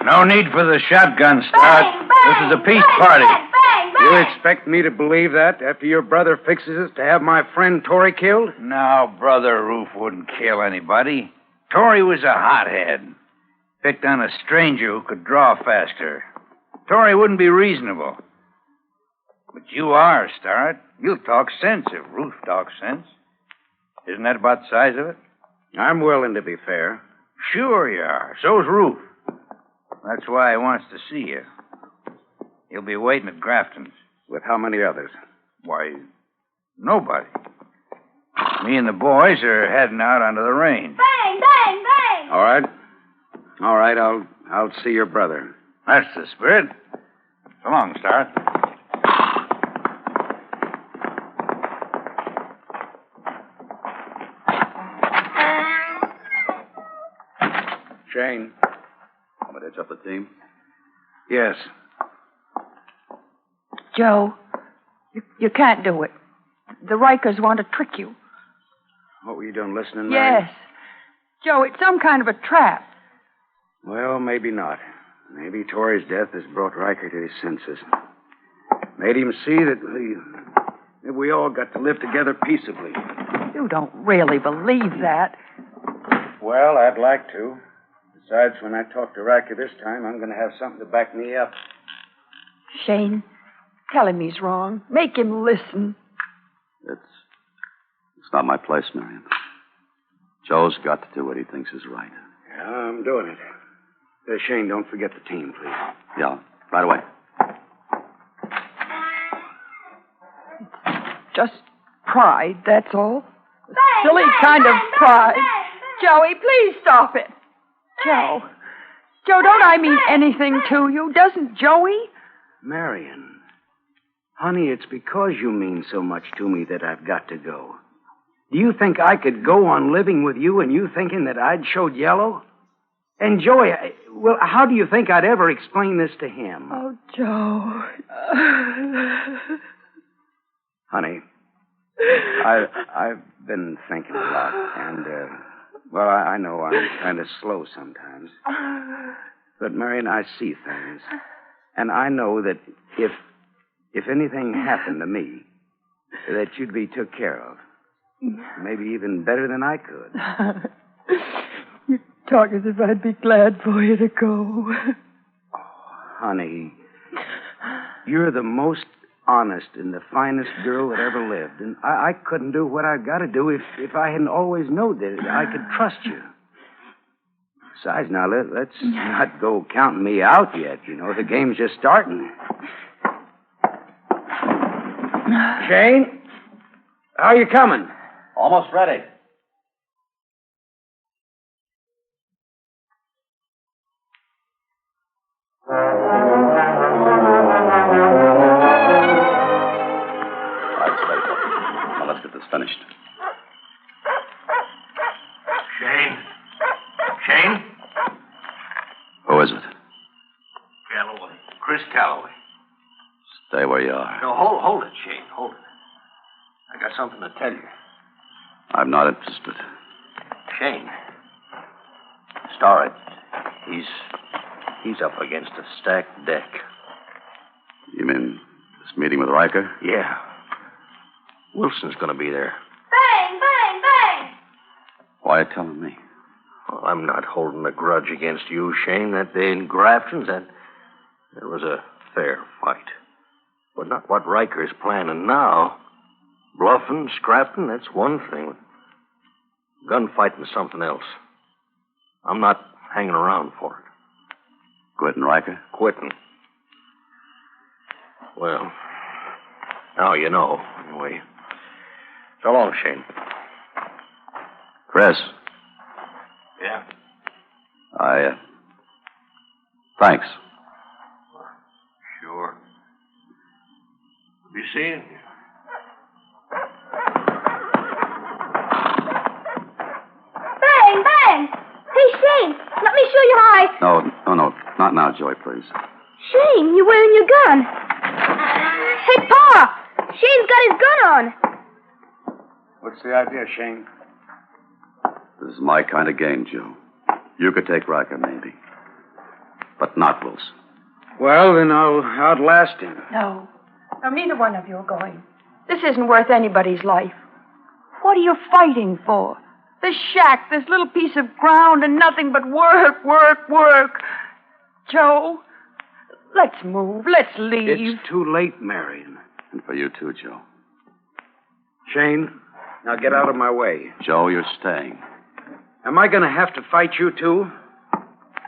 No need for the shotgun start. This is a peace party. You expect me to believe that after your brother fixes us to have my friend Tory killed? No, Brother Roof wouldn't kill anybody. Tory was a hothead. Picked on a stranger who could draw faster. Tory wouldn't be reasonable. But you are, Starrett. You'll talk sense if Roof talks sense. Isn't that about the size of it? I'm willing to be fair. Sure you are. So's Roof. That's why he wants to see you. He'll be waiting at Grafton's. With how many others? Why, nobody. Me and the boys are heading out onto the range. Bang, bang, bang! All right, I'll see your brother. That's the spirit. So long, Starrett. Shane. Want me to hitch up the team? Yes. Joe, you can't do it. The Rikers want to trick you. What were you doing, listening, Mary? Yes. Joe, it's some kind of a trap. Well, maybe not. Maybe Tory's death has brought Riker to his senses. Made him see that we all got to live together peaceably. You don't really believe that. Well, I'd like to. Besides, when I talk to Riker this time, I'm going to have something to back me up. Shane, tell him he's wrong. Make him listen. It's It's not my place, Marion. Joe's got to do what he thinks is right. Yeah, I'm doing it. Shane, don't forget the team, please. Yeah, right away. Just pride, that's all. A silly kind of pride. Joey, please stop it. Joe, don't I mean anything to you? Doesn't Joey? Marion, honey, it's because you mean so much to me that I've got to go. Do you think I could go on living with you and you thinking that I'd showed yellow? And Joey, well, how do you think I'd ever explain this to him? Oh, Joe. Honey, I've been thinking a lot, and, well, I know I'm kind of slow sometimes. But, Marion, I see things. And I know that if anything happened to me, that you'd be took care of. Maybe even better than I could. You talk as if I'd be glad for you to go. Oh, honey, you're the most honest and the finest girl that ever lived. And I couldn't do what I've got to do if I hadn't always known that I could trust you. Besides, now, let's not go counting me out yet. You know, the game's just starting. Shane, how you coming? Almost ready. Now let's get this finished. Shane? Who is it? Calloway. Chris Calloway. Stay where you are. No, hold it, Shane. Hold it. I got something to tell you. I'm not interested. Shane. Starrett. He's up against a stacked deck. You mean this meeting with Riker? Yeah. Wilson's going to be there. Bang, bang, bang! Why are you telling me? Well, I'm not holding a grudge against you, Shane. That day in Grafton's, that was a fair fight. But not what Riker's planning now. Bluffing, scrapping, that's one thing. Gunfighting's something else. I'm not hanging around for it. Quitting Riker? Quitting. Well, now you know, anyway. So long, Shane. Chris. Yeah? Thanks. Sure. Be seeing you. Bang, bang! Hey, Shane, let me show you how I... No. Not now, Joey, please. Shane, you're wearing your gun. Hey, Pa! Shane's got his gun on. What's the idea, Shane? This is my kind of game, Joe. You could take Riker, maybe. But not Wilson. Well, then I'll outlast him. No, neither one of you are going. This isn't worth anybody's life. What are you fighting for? This shack, this little piece of ground, and nothing but work, work, work. Joe, let's move. Let's leave. It's too late, Marion. And for you too, Joe. Shane, now get out of my way. Joe, you're staying. Am I going to have to fight you, too?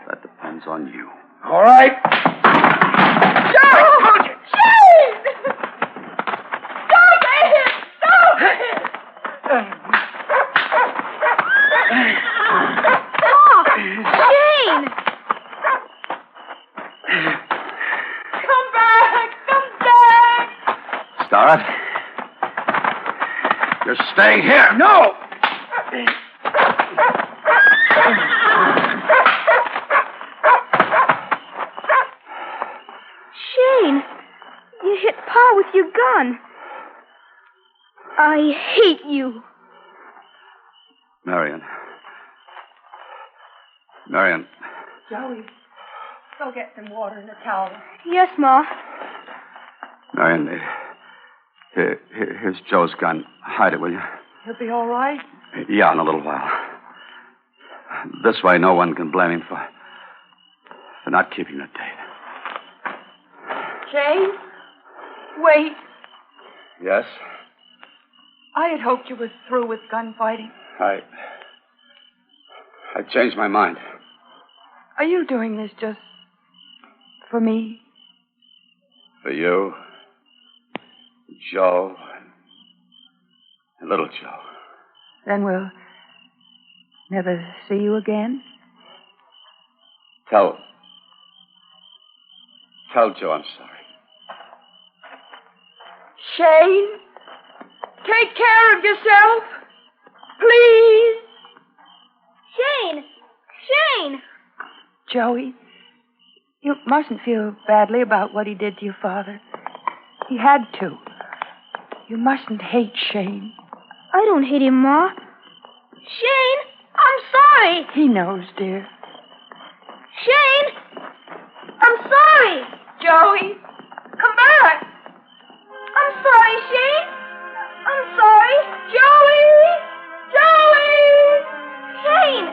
That depends on you. All right. Joe! Shane! Stop it! Stop it! Stop! Shane! Come back! Come back! Starrett? You're staying here. No! Shane, you hit Pa with your gun. I hate you. Marion. Joey, go get some water and a towel. Yes, Ma. Marion, here's Joe's gun. Hide it, will you? He'll be all right. Yeah, in a little while. This way, no one can blame him for not keeping the date. Shane, wait. Yes? I had hoped you were through with gunfighting. I've changed my mind. Are you doing this just for me? For you, Joe, and little Joe. Then we'll never see you again? Tell Joe I'm sorry. Shane, take care of yourself. Please. Shane! Joey, you mustn't feel badly about what he did to your father. He had to. You mustn't hate Shane. I don't hate him, Ma. Shane, I'm sorry. He knows, dear. Shane, I'm sorry. Joey, come back. I'm sorry, Shane. I'm sorry. Joey! Shane!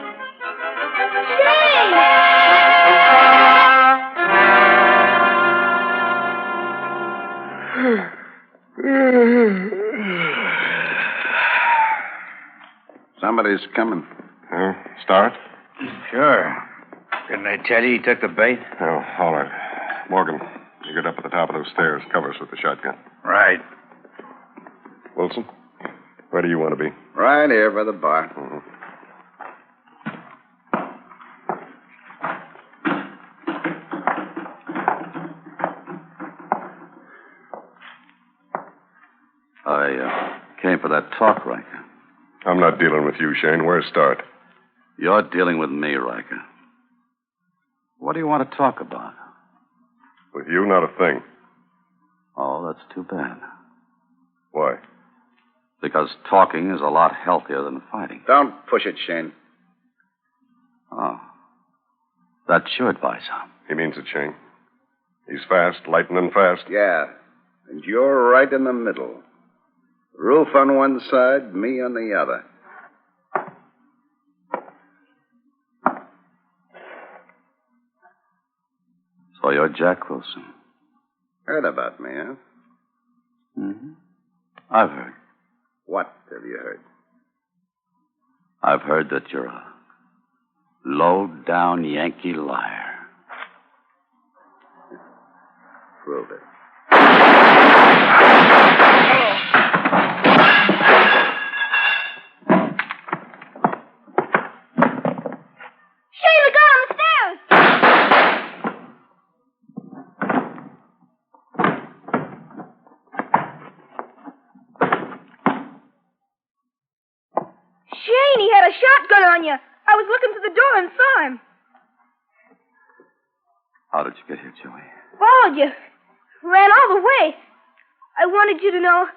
Somebody's coming. Start? Sure. Didn't I tell you he took the bait? Oh, all right. Morgan, you get up at the top of those stairs. Cover us with the shotgun. Right. Wilson, where do you want to be? Right here by the bar. Mm-hmm. I came for that talk, Riker. I'm not dealing with you, Shane. Where's Start? You're dealing with me, Riker. What do you want to talk about? With you, not a thing. Oh, that's too bad. Why? Because talking is a lot healthier than fighting. Don't push it, Shane. Oh. That's your advice, huh? He means it, Shane. He's fast, lightning fast. Yeah. And you're right in the middle. Roof on one side, me on the other. So you're Jack Wilson. Heard about me, huh? Mm-hmm. I've heard. What have you heard? I've heard that you're a low-down Yankee liar. Prove it. On you. I was looking through the door and saw him. How did you get here, Joey? Followed you. Ran all the way. I wanted you to know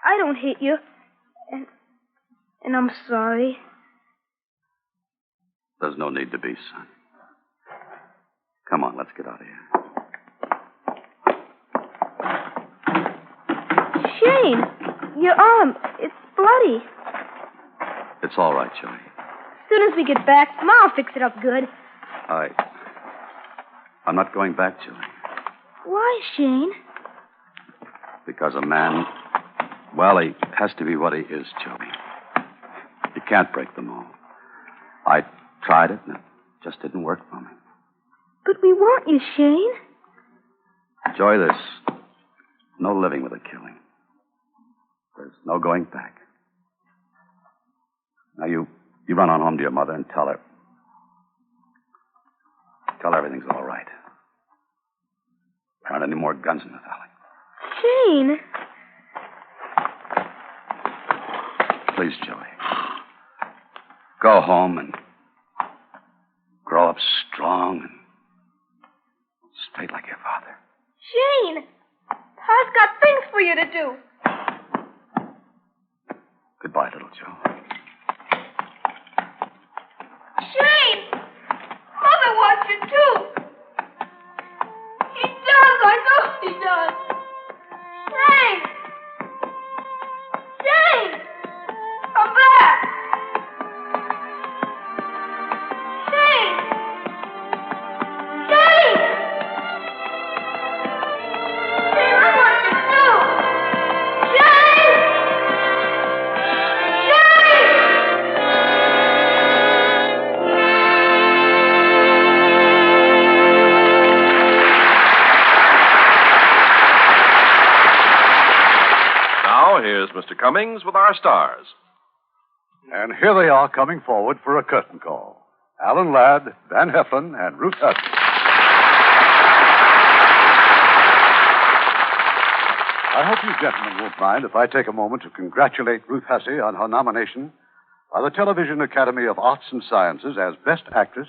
I don't hate you. And I'm sorry. There's no need to be, son. Come on, let's get out of here. Shane, your arm, it's bloody. It's all right, Joey. As soon as we get back, Ma'll fix it up good. I'm not going back, Joey. Why, Shane? Because a man, well, he has to be what he is, Joey. You can't break the mold. I tried it, and it just didn't work for me. But we want you, Shane. Joey, there's no living with a killing. There's no going back. Now, you run on home to your mother and tell her. Tell her everything's all right. There aren't any more guns in the valley. Shane. Please, Joey. Go home and grow up strong and straight like your father. Shane. Pa's got things for you to do. Goodbye, little Joe. Shane! Mother wants you, too. He does. I know he does. Shane! Shane! Come back! Shane! Shane! Shane, I want you, too. Shane! Cummings with our stars. And here they are coming forward for a curtain call. Alan Ladd, Van Heflin, and Ruth Hussey. I hope you gentlemen won't mind if I take a moment to congratulate Ruth Hussey on her nomination by the Television Academy of Arts and Sciences as Best Actress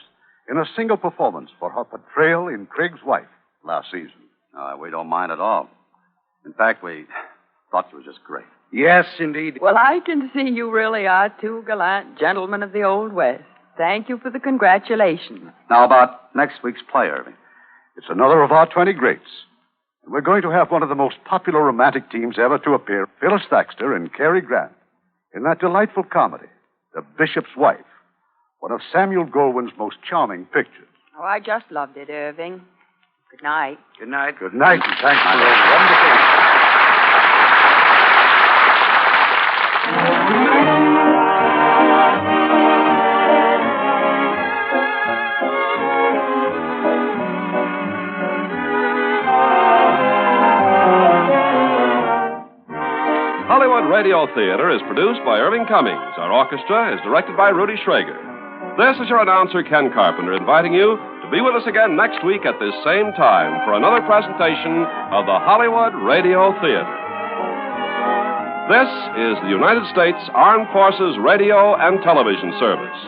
in a single performance for her portrayal in Craig's Wife last season. We don't mind at all. In fact, we thought she was just great. Yes, indeed. Well, I can see you really are two gallant gentlemen of the Old West. Thank you for the congratulations. Now, about next week's play, Irving. It's another of our 20 greats. And we're going to have one of the most popular romantic teams ever to appear, Phyllis Thaxter and Cary Grant, in that delightful comedy, The Bishop's Wife, one of Samuel Goldwyn's most charming pictures. Oh, I just loved it, Irving. Good night. Good night. Good night, and thanks for a wonderful... Hollywood Radio Theater is produced by Irving Cummings. Our orchestra is directed by Rudy Schrager. This is your announcer, Ken Carpenter, inviting you to be with us again next week at this same time for another presentation of the Hollywood Radio Theater. This is the United States Armed Forces Radio and Television Service.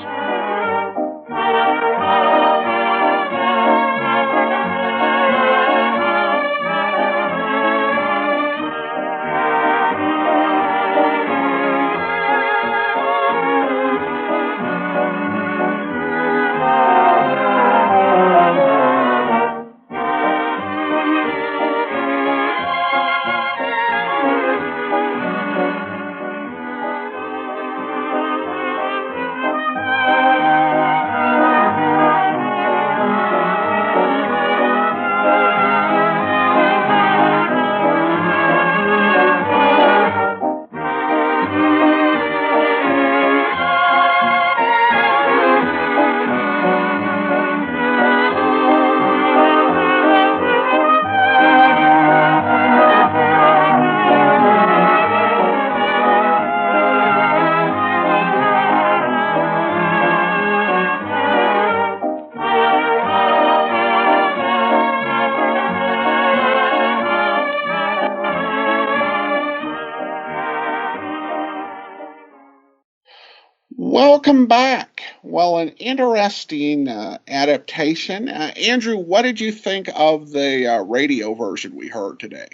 Welcome back. Well, an interesting adaptation. Andrew, what did you think of the radio version we heard today?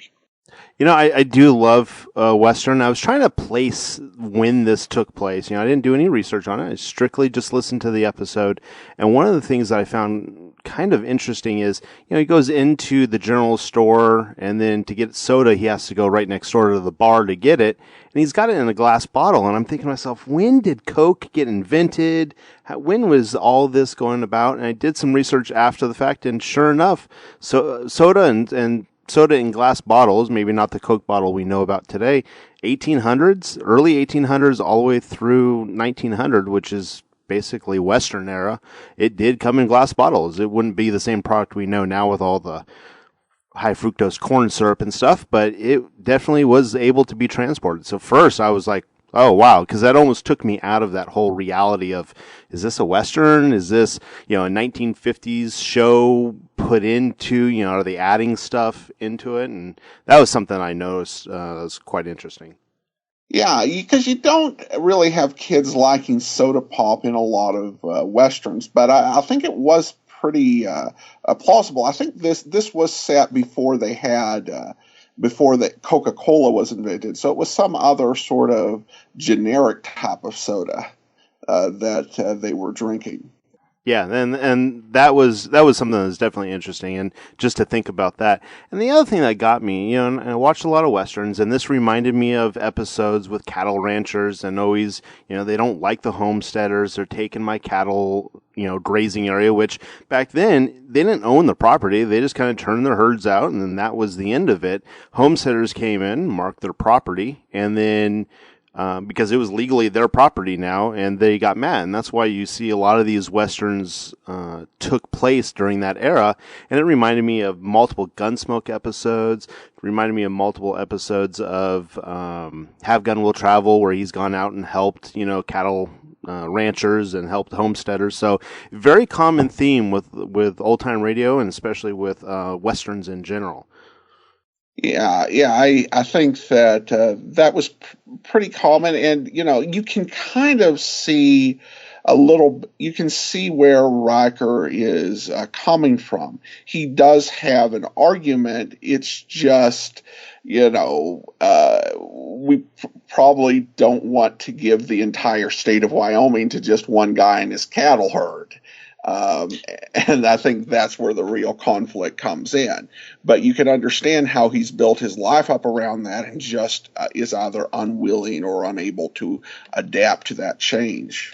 You know, I do love Western. I was trying to place when this took place. You know, I didn't do any research on it. I strictly just listened to the episode. And one of the things that I found kind of interesting is, you know, he goes into the general store, and then to get soda, he has to go right next door to the bar to get it. And he's got it in a glass bottle. And I'm thinking to myself, when did Coke get invented? When was all this going about? And I did some research after the fact, and sure enough, soda and soda in glass bottles, maybe not the Coke bottle we know about today, 1800s, early 1800s, all the way through 1900, which is basically Western era, it did come in glass bottles. It wouldn't be the same product we know now with all the high fructose corn syrup and stuff, but it definitely was able to be transported. So first I was like, oh, wow, because that almost took me out of that whole reality of, is this a Western? Is this, you know, a 1950s show put into, you know, are they adding stuff into it? And that was something I noticed was quite interesting. Yeah, because you don't really have kids liking soda pop in a lot of Westerns, but I think it was pretty plausible. I think this was set before they had... before that Coca-Cola was invented. So it was some other sort of generic type of soda that they were drinking. Yeah, and that was something that was definitely interesting, and just to think about that. And the other thing that got me, you know, and I watched a lot of Westerns, and this reminded me of episodes with cattle ranchers, and always, you know, they don't like the homesteaders, they're taking my cattle, you know, grazing area, which back then, they didn't own the property, they just kind of turned their herds out, and then that was the end of it. Homesteaders came in, marked their property, and then because it was legally their property now, and they got mad. And that's why you see a lot of these Westerns took place during that era. And it reminded me of multiple Gunsmoke episodes. It reminded me of multiple episodes of Have Gun Will Travel, where he's gone out and helped, cattle ranchers and helped homesteaders. So very common theme with old-time radio, and especially with Westerns in general. Yeah, I think that that was pretty common, and you can kind of see you can see where Riker is coming from. He does have an argument. It's just, we probably don't want to give the entire state of Wyoming to just one guy and his cattle herd. And I think that's where the real conflict comes in. But you can understand how he's built his life up around that and just is either unwilling or unable to adapt to that change.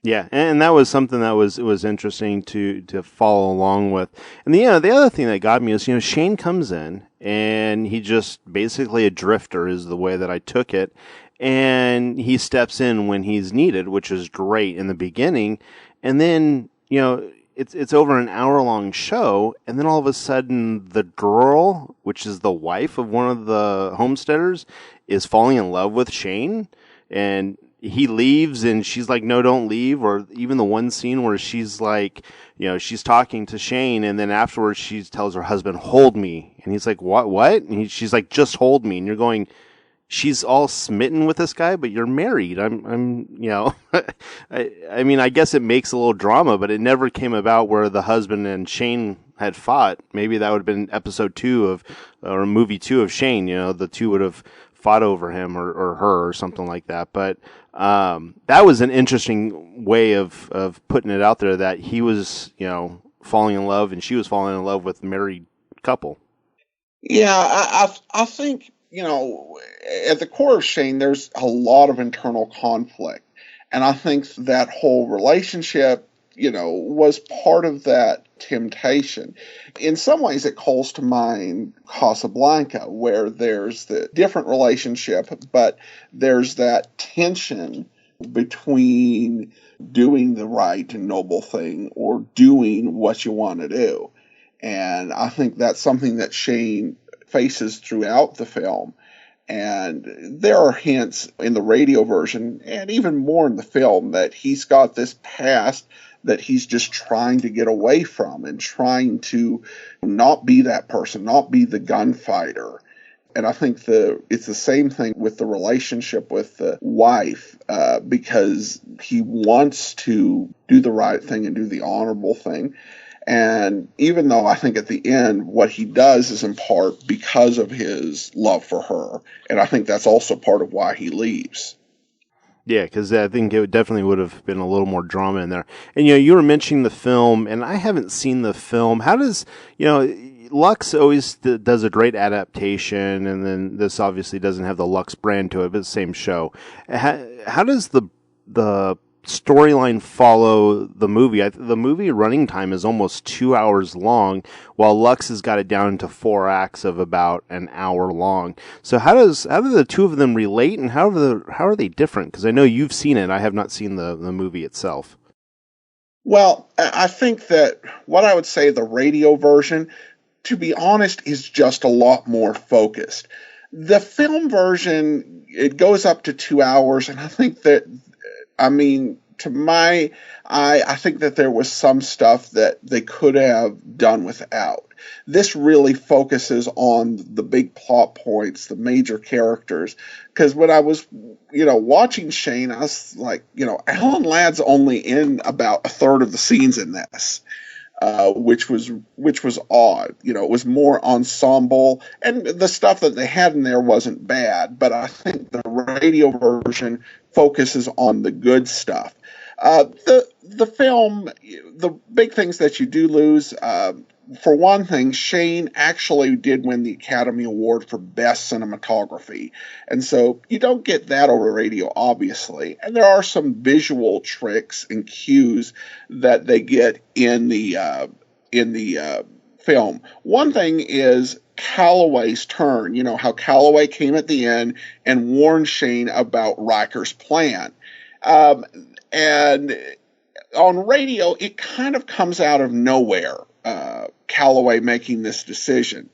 Yeah, and that was something that was interesting to follow along with. And the other thing that got me is, Shane comes in and he just basically a drifter is the way that I took it. And he steps in when he's needed, which is great in the beginning. And then, it's over an hour-long show, and then all of a sudden the girl, which is the wife of one of the homesteaders, is falling in love with Shane, and he leaves, and she's like, no, don't leave. Or even the one scene where she's like, she's talking to Shane, and then afterwards she tells her husband, hold me. And he's like, what? And she's like, just hold me. And you're going, she's all smitten with this guy, but you're married. I mean, I guess it makes a little drama, but it never came about where the husband and Shane had fought. Maybe that would have been episode 2 or movie 2 of Shane. The two would have fought over him or her or something like that. But that was an interesting way of putting it out there, that he was, falling in love and she was falling in love with a married couple. Yeah, I think, at the core of Shane, there's a lot of internal conflict. And I think that whole relationship, was part of that temptation. In some ways, it calls to mind Casablanca, where there's the different relationship, but there's that tension between doing the right and noble thing or doing what you want to do. And I think that's something that Shane faces throughout the film. And there are hints in the radio version, and even more in the film, that he's got this past that he's just trying to get away from and trying to not be that person, not be the gunfighter. And I think it's the same thing with the relationship with the wife, because he wants to do the right thing and do the honorable thing. And even though I think at the end what he does is in part because of his love for her, and I think that's also part of why he leaves. Yeah, because I think it definitely would have been a little more drama in there. And, you were mentioning the film, and I haven't seen the film. How does, Lux always does a great adaptation, and then this obviously doesn't have the Lux brand to it, but it's the same show. How does the storyline follow the movie? The movie running time is almost 2 hours long, while Lux has got it down to 4 acts of about an hour long. So how do the two of them relate, and how are they different? Because I know you've seen it. I have not seen the movie itself. Well, I think that what I would say the radio version, to be honest, is just a lot more focused. The film version, it goes up to 2 hours, and I think that, to my eye, I think that there was some stuff that they could have done without. This really focuses on the big plot points, the major characters. Because when I was, watching Shane, I was like, Alan Ladd's only in about a third of the scenes in this. Which was odd. It was more ensemble, and the stuff that they had in there wasn't bad, but I think the radio version focuses on the good stuff. The film, the big things that you do lose, for one thing, Shane actually did win the Academy Award for Best Cinematography. And so you don't get that over radio, obviously. And there are some visual tricks and cues that they get in the film. One thing is Calloway's turn. You know, how Calloway came at the end and warned Shane about Riker's plan. And on radio, it kind of comes out of nowhere, Calloway making this decision.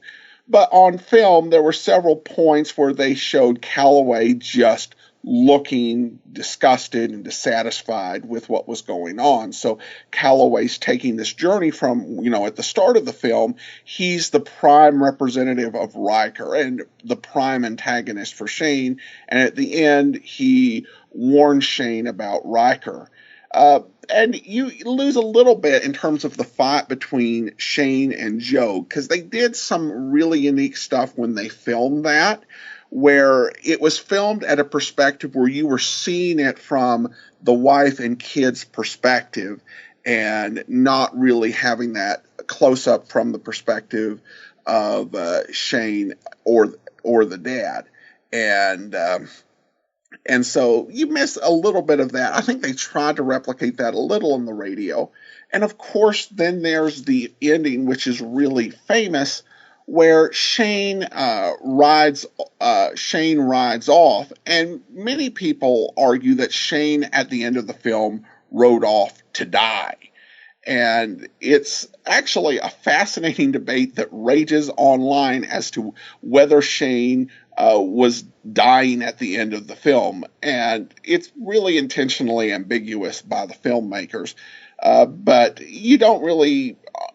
But on film, there were several points where they showed Calloway just looking disgusted and dissatisfied with what was going on. So Calloway's taking this journey from, you know, at the start of the film, he's the prime representative of Riker and the prime antagonist for Shane. And at the end, he warns Shane about Riker. And you lose a little bit in terms of the fight between Shane and Joe, because they did some really unique stuff when they filmed that, where it was filmed at a perspective where you were seeing it from the wife and kids' perspective and not really having that close up from the perspective of Shane or the dad. And so you miss a little bit of that. I think they tried to replicate that a little in the radio. And of course, then there's the ending, which is really famous, where Shane rides off, and many people argue that Shane at the end of the film rode off to die. And it's actually a fascinating debate that rages online as to whether Shane was dying at the end of the film. And it's really intentionally ambiguous by the filmmakers. But you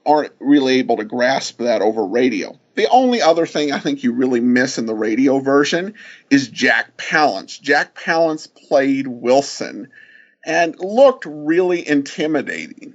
aren't really able to grasp that over radio. The only other thing I think you really miss in the radio version is Jack Palance. Jack Palance played Wilson and looked really intimidating.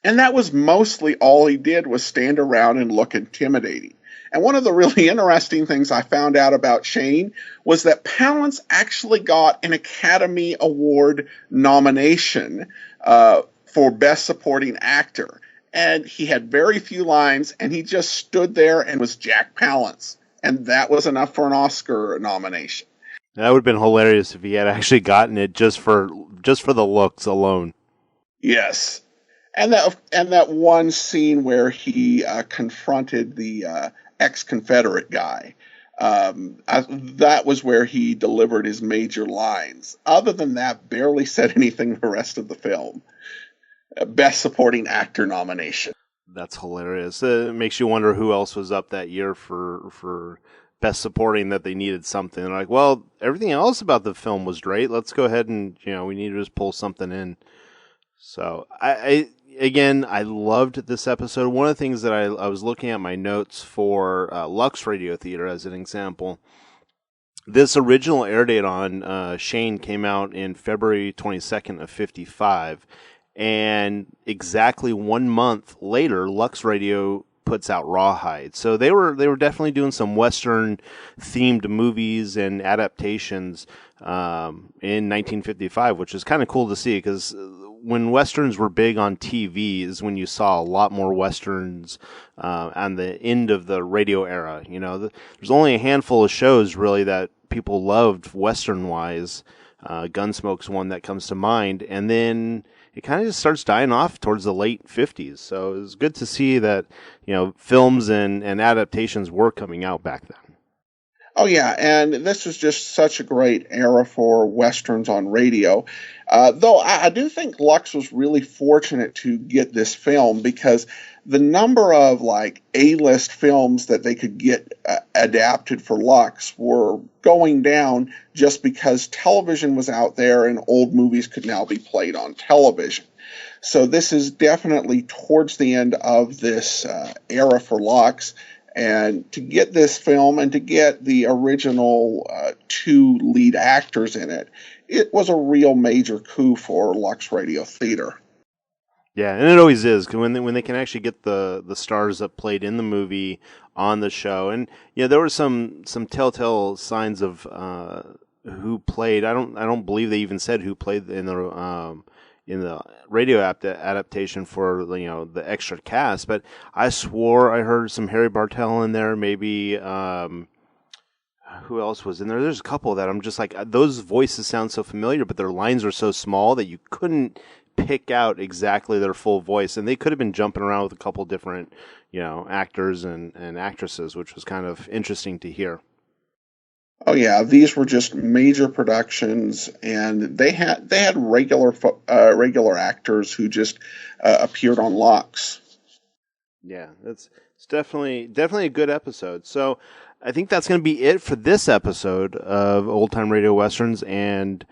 And that was mostly all he did, was stand around and look intimidating. And one of the really interesting things I found out about Shane was that Palance actually got an Academy Award nomination for Best Supporting Actor. And he had very few lines, and he just stood there and was Jack Palance. And that was enough for an Oscar nomination. That would have been hilarious if he had actually gotten it just for the looks alone. Yes. And that one scene where he confronted the ex-Confederate guy, that was where he delivered his major lines. Other than that, barely said anything the rest of the film. Best Supporting Actor nomination. That's hilarious. It makes you wonder who else was up that year for Best Supporting, that they needed something. They're like, well, everything else about the film was great. Let's go ahead and, we need to just pull something in. So I loved this episode. One of the things that I was looking at my notes for Lux Radio Theater as an example. This original air date on Shane came out in February 22nd of 55. And exactly 1 month later, Lux Radio puts out Rawhide. So they were definitely doing some Western themed movies and adaptations in 1955, which is kind of cool to see, because when Westerns were big on TV is when you saw a lot more Westerns on the end of the radio era. There's only a handful of shows really that people loved Western-wise. Gunsmoke's one that comes to mind. And then it kind of just starts dying off towards the late 50s. So it was good to see that, films and adaptations were coming out back then. Oh, yeah, and this was just such a great era for Westerns on radio. Though I do think Lux was really fortunate to get this film, because the number of A-list films that they could get adapted for Lux were going down just because television was out there and old movies could now be played on television. So this is definitely towards the end of this era for Lux. And to get this film and to get the original two lead actors in it, it was a real major coup for Lux Radio Theater. Yeah, and it always is, when they can actually get the stars that played in the movie on the show. And there were some telltale signs of who played. I don't believe they even said who played in the radio adaptation for the extra cast, but I swore I heard some Harry Bartell in there. Maybe who else was in there? There's a couple that I'm just like, those voices sound so familiar, but their lines are so small that you couldn't pick out exactly their full voice, and they could have been jumping around with a couple different, actors and actresses, which was kind of interesting to hear. Oh yeah, these were just major productions, and they had regular actors who just appeared on Lux. Yeah, it's definitely a good episode. So I think that's going to be it for this episode of Old Time Radio Westerns and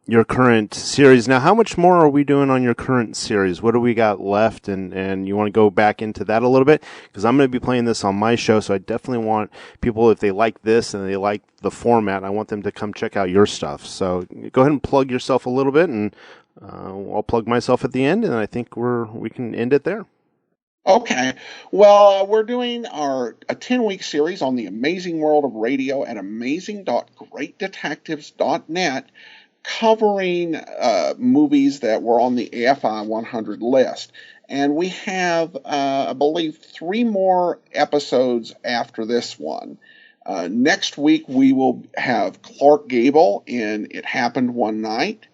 your current series. Now, how much more are we doing on your current series? What do we got left? And you want to go back into that a little bit? Because I'm going to be playing this on my show, so I definitely want people, if they like this and they like the format, I want them to come check out your stuff. So go ahead and plug yourself a little bit, and I'll plug myself at the end, and I think we can end it there. Okay. Well, we're doing a 10-week series on the amazing world of radio at amazing.greatdetectives.net, covering movies that were on the AFI 100 list. And we have, I believe, 3 more episodes after this one. Next week, we will have Clark Gable in It Happened One Night.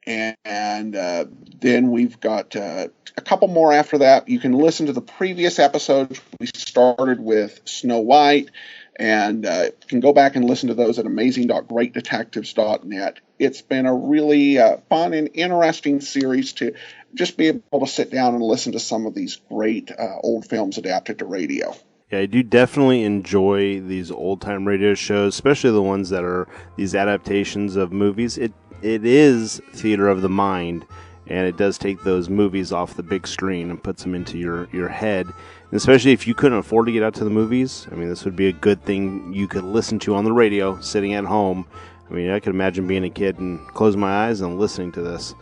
And then we've got a couple more after that. You can listen to the previous episodes. We started with Snow White, and you can go back and listen to those at amazing.greatdetectives.net. It's been a really fun and interesting series to just be able to sit down and listen to some of these great old films adapted to radio. Yeah, I do definitely enjoy these old-time radio shows, especially the ones that are these adaptations of movies. It is theater of the mind, and it does take those movies off the big screen and puts them into your head. And especially if you couldn't afford to get out to the movies, I mean, this would be a good thing you could listen to on the radio sitting at home. I mean, I could imagine being a kid and closing my eyes and listening to this.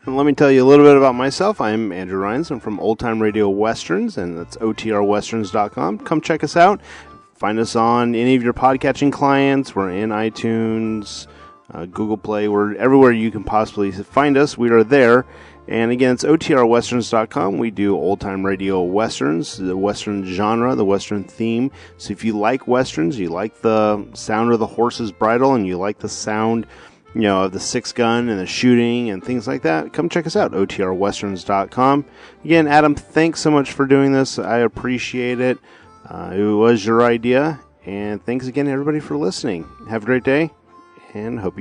And let me tell you a little bit about myself. I'm Andrew Rhines. I'm from Old Time Radio Westerns, and that's otrwesterns.com. Come check us out. Find us on any of your podcatching clients. We're in iTunes, Google Play. We're everywhere you can possibly find us. We are there. And again, it's otrwesterns.com. We do old-time radio westerns, the western genre, the western theme. So if you like westerns, you like the sound of the horse's bridle, and you like the sound, of the 6-gun and the shooting and things like that, come check us out, otrwesterns.com. Again, Adam, thanks so much for doing this. I appreciate it. It was your idea. And thanks again, everybody, for listening. Have a great day, and hope you enjoy.